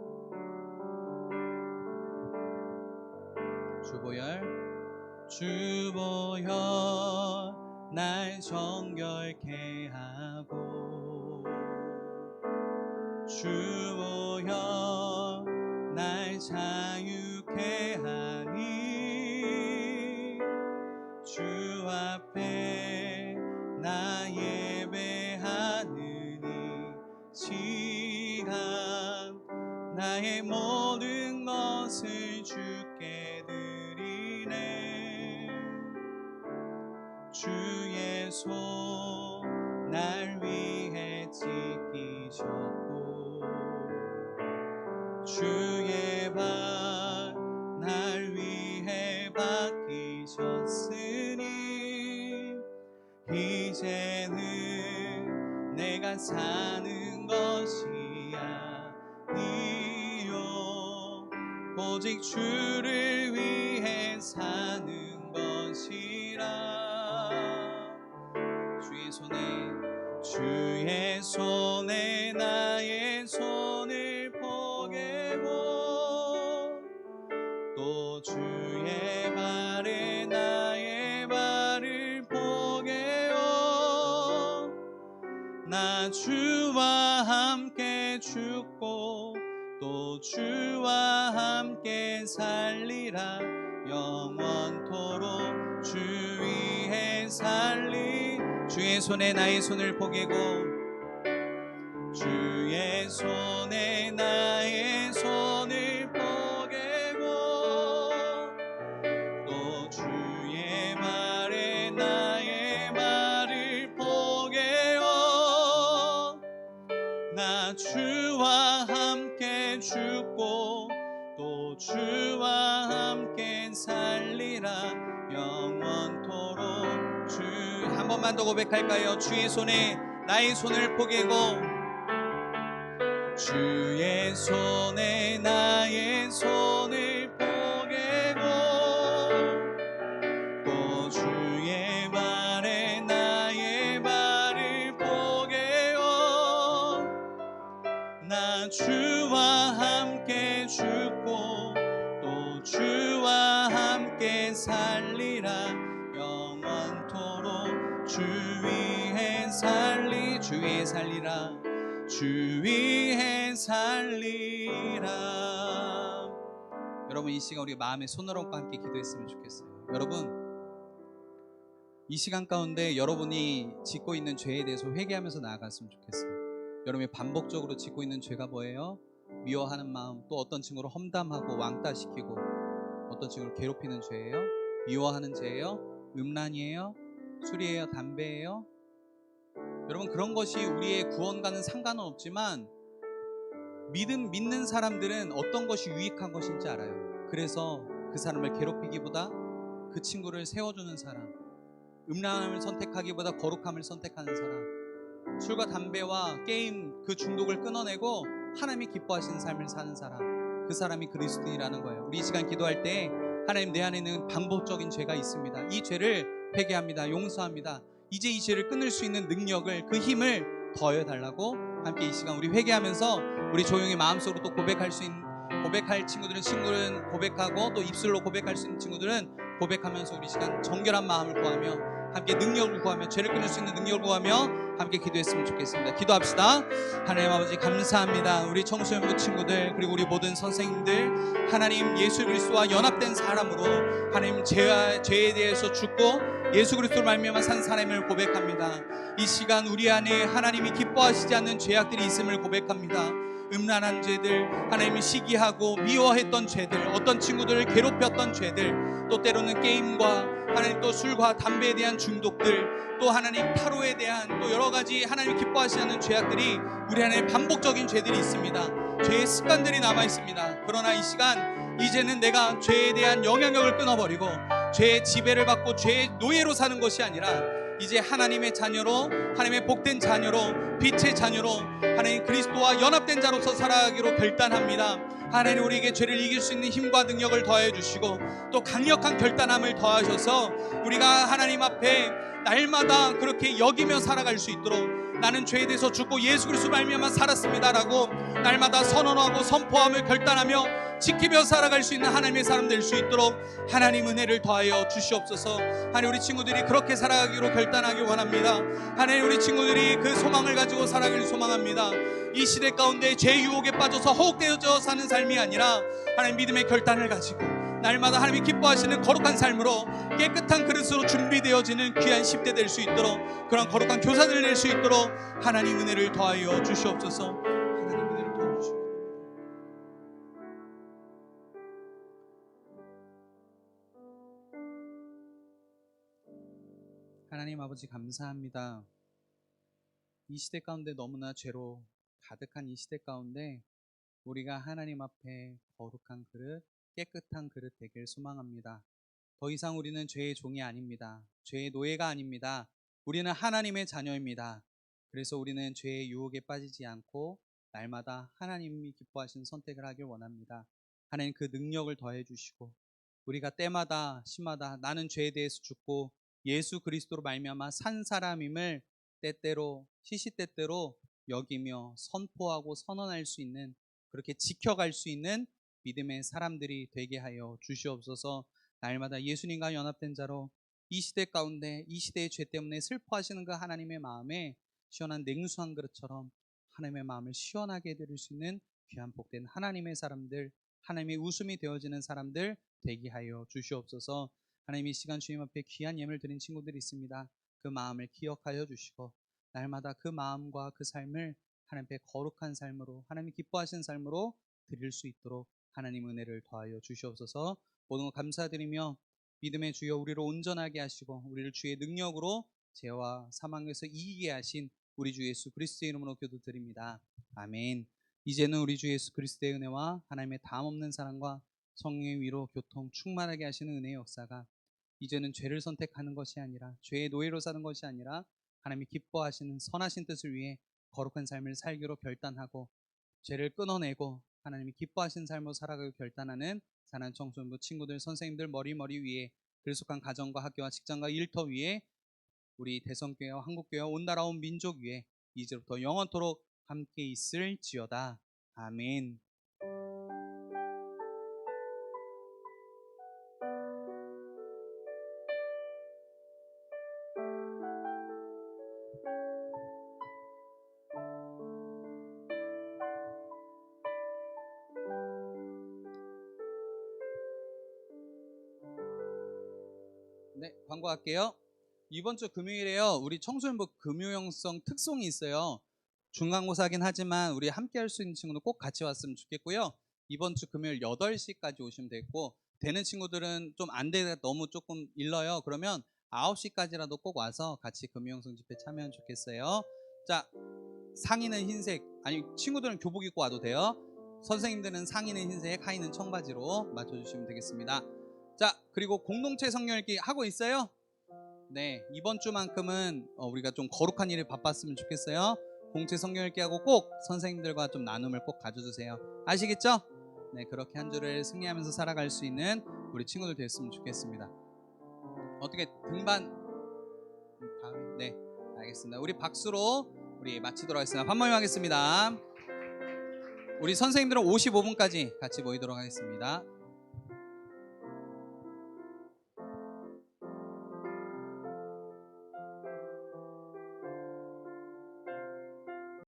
주보혈 날 정결케 하고, 주보혈 날 자유케 하니, 주 앞에 나 예배하는 이 시간 나의 모든 것을 주께 드리네. 주의 손 날 위해 찢기셨고, 주의 발 날 위해 박히셨으니, 이제는 내가 사는 것이 아니요 오직 주를 위해 사는 것이라. 주의 손에 나의 손을 포개고, 또 주의 발에 나의 발을 포개어 나 주와 함께 죽고 또 주와 함께 살리라. 영원토록 주 위에 살리. 주의 손에 나의 손을 포개고 주의 손에 나의 손을 포개고 또 주의 말에 나의 말을 포개어 나 주와 함께 죽고 또 주와 함께 살리라. 영원토록 주. 한 번만 더 고백할까요? 주의 손에 나의 손을 포개고 주의 손에 나의 손을 포개고 또 주의 말에 나의 말을 포개어 나 주와 함께 죽고 또 주와 함께 살리라. 영원토록 주 위에 살리. 주 위에 살리라. 주 위에 살리라. 여러분, 이 시간 우리 마음에 손을 얹고 함께 기도했으면 좋겠어요. 여러분, 이 시간 가운데 여러분이 짓고 있는 죄에 대해서 회개하면서 나아갔으면 좋겠어요. 여러분이 반복적으로 짓고 있는 죄가 뭐예요? 미워하는 마음, 또 어떤 친구를 험담하고 왕따시키고 어떤 친구를 괴롭히는 죄예요? 미워하는 죄예요? 음란이에요? 술이에요? 담배예요? 여러분, 그런 것이 우리의 구원과는 상관은 없지만 믿는 사람들은 어떤 것이 유익한 것인지 알아요. 그래서 그 사람을 괴롭히기보다 그 친구를 세워주는 사람, 음란함을 선택하기보다 거룩함을 선택하는 사람, 술과 담배와 게임 그 중독을 끊어내고 하나님이 기뻐하시는 삶을 사는 사람, 그 사람이 그리스도인이라는 거예요. 우리 이 시간 기도할 때 하나님, 내 안에는 반복적인 죄가 있습니다. 이 죄를 회개합니다. 용서합니다. 이제 이 죄를 끊을 수 있는 능력을, 그 힘을 더해달라고 함께 이 시간 우리 회개하면서 우리 조용히 마음속으로 또 고백할 친구들은 고백하고 또 입술로 고백할 수 있는 친구들은 고백하면서 우리 시간 정결한 마음을 구하며 함께 능력을 구하며 죄를 끊을 수 있는 능력을 구하며 함께 기도했으면 좋겠습니다. 기도합시다. 하나님 아버지, 감사합니다. 우리 청소년부 친구들 그리고 우리 모든 선생님들, 하나님 예수 그리스도와 연합된 사람으로 하나님 죄에 대해서 죽고 예수 그리스도를 말미암아 산 사람을 고백합니다. 이 시간 우리 안에 하나님이 기뻐하시지 않는 죄악들이 있음을 고백합니다. 음란한 죄들, 하나님이 시기하고 미워했던 죄들, 어떤 친구들을 괴롭혔던 죄들, 또 때로는 게임과 하나님 또 술과 담배에 대한 중독들, 또 하나님 타로에 대한 또 여러 가지 하나님 기뻐하시지 않는 죄악들이 우리 안에 반복적인 죄들이 있습니다. 죄의 습관들이 남아 있습니다. 그러나 이 시간 이제는 내가 죄에 대한 영향력을 끊어버리고 죄의 지배를 받고 죄의 노예로 사는 것이 아니라 이제 하나님의 자녀로, 하나님의 복된 자녀로, 빛의 자녀로 하나님 그리스도와 연합된 자로서 살아가기로 결단합니다. 하나님, 우리에게 죄를 이길 수 있는 힘과 능력을 더해 주시고 또 강력한 결단함을 더하셔서 우리가 하나님 앞에 날마다 그렇게 여기며 살아갈 수 있도록, 나는 죄에 대해서 죽고 예수 그리스도 말미암아 살았습니다라고 날마다 선언하고 선포함을 결단하며 지키며 살아갈 수 있는 하나님의 사람 될 수 있도록 하나님 은혜를 더하여 주시옵소서. 하나님, 우리 친구들이 그렇게 살아가기로 결단하기 원합니다. 하나님, 우리 친구들이 그 소망을 가지고 살아가길 소망합니다. 이 시대 가운데 죄 유혹에 빠져서 허욱되어져 사는 삶이 아니라 하나님 믿음의 결단을 가지고 날마다 하나님이 기뻐하시는 거룩한 삶으로 깨끗한 그릇으로 준비되어지는 귀한 10대 될 수 있도록, 그런 거룩한 교사들 낼 수 있도록 하나님 은혜를 더하여 주시옵소서. 하나님 은혜를 더하여 주시옵소서. 하나님 아버지, 감사합니다. 이 시대 가운데 너무나 죄로 가득한 이 시대 가운데 우리가 하나님 앞에 거룩한 그릇, 깨끗한 그릇 되길 소망합니다. 더 이상 우리는 죄의 종이 아닙니다. 죄의 노예가 아닙니다. 우리는 하나님의 자녀입니다. 그래서 우리는 죄의 유혹에 빠지지 않고 날마다 하나님이 기뻐하시는 선택을 하길 원합니다. 하나님, 그 능력을 더해 주시고 우리가 때마다 시마다 나는 죄에 대해서 죽고 예수 그리스도로 말미암아 산 사람임을 때때로 시시때때로 여기며 선포하고 선언할 수 있는, 그렇게 지켜갈 수 있는 믿음의 사람들이 되게 하여 주시옵소서. 날마다 예수님과 연합된 자로 이 시대 가운데 이 시대의 죄 때문에 슬퍼하시는 그 하나님의 마음에 시원한 냉수 한 그릇처럼 하나님의 마음을 시원하게 해드릴 수 있는 귀한 복된 하나님의 사람들, 하나님의 웃음이 되어지는 사람들 되게 하여 주시옵소서. 하나님, 이 시간 주님 앞에 귀한 예물 드린 친구들이 있습니다. 그 마음을 기억하여 주시고 날마다 그 마음과 그 삶을 하나님 앞에 거룩한 삶으로, 하나님이 기뻐하시는 삶으로 드릴 수 있도록 하나님 은혜를 더하여 주시옵소서. 모든 것 감사드리며 믿음의 주여 우리를 온전하게 하시고 우리를 주의 능력으로 죄와 사망에서 이기게 하신 우리 주 예수 그리스도의 이름으로 기도드립니다. 아멘. 이제는 우리 주 예수 그리스도의 은혜와 하나님의 다함없는 사랑과 성령의 위로 교통 충만하게 하시는 은혜의 역사가 이제는 죄를 선택하는 것이 아니라 죄의 노예로 사는 것이 아니라 하나님이 기뻐하시는 선하신 뜻을 위해 거룩한 삶을 살기로 결단하고 죄를 끊어내고 하나님이 기뻐하시는 삶으로 살아가기로 결단하는 사랑하는 청소년부 친구들, 선생님들 머리 위에 들속한 가정과 학교와 직장과 일터 위에 우리 대성교회와 한국교회와 온 나라 온 민족 위에 이제부터 영원토록 함께 있을지어다. 아멘. 네, 광고할게요. 이번 주 금요일에요. 우리 청소년부 금요형성 특송이 있어요. 중간고사긴 하지만 우리 함께 할 수 있는 친구는 꼭 같이 왔으면 좋겠고요. 이번 주 금요일 8시까지 오시면 되고, 되는 친구들은 좀 안 되다 너무 조금 일러요. 그러면 9시까지라도 꼭 와서 같이 금요형성 집회 참여하면 좋겠어요. 자, 상의는 흰색, 아니 친구들은 교복 입고 와도 돼요. 선생님들은 상의는 흰색, 하의는 청바지로 맞춰주시면 되겠습니다. 자, 그리고 공동체 성령 읽기 하고 있어요? 네, 이번 주만큼은 우리가 좀 거룩한 일에 바빴으면 좋겠어요. 공동체 성령 읽기 하고 꼭 선생님들과 좀 나눔을 꼭 가져주세요. 아시겠죠? 네, 그렇게 한 주를 승리하면서 살아갈 수 있는 우리 친구들 됐으면 좋겠습니다. 어떻게 등반 다음에? 네, 알겠습니다. 우리 박수로 우리 마치도록 하겠습니다. 판모임 하겠습니다. 우리 선생님들은 55분까지 같이 모이도록 하겠습니다.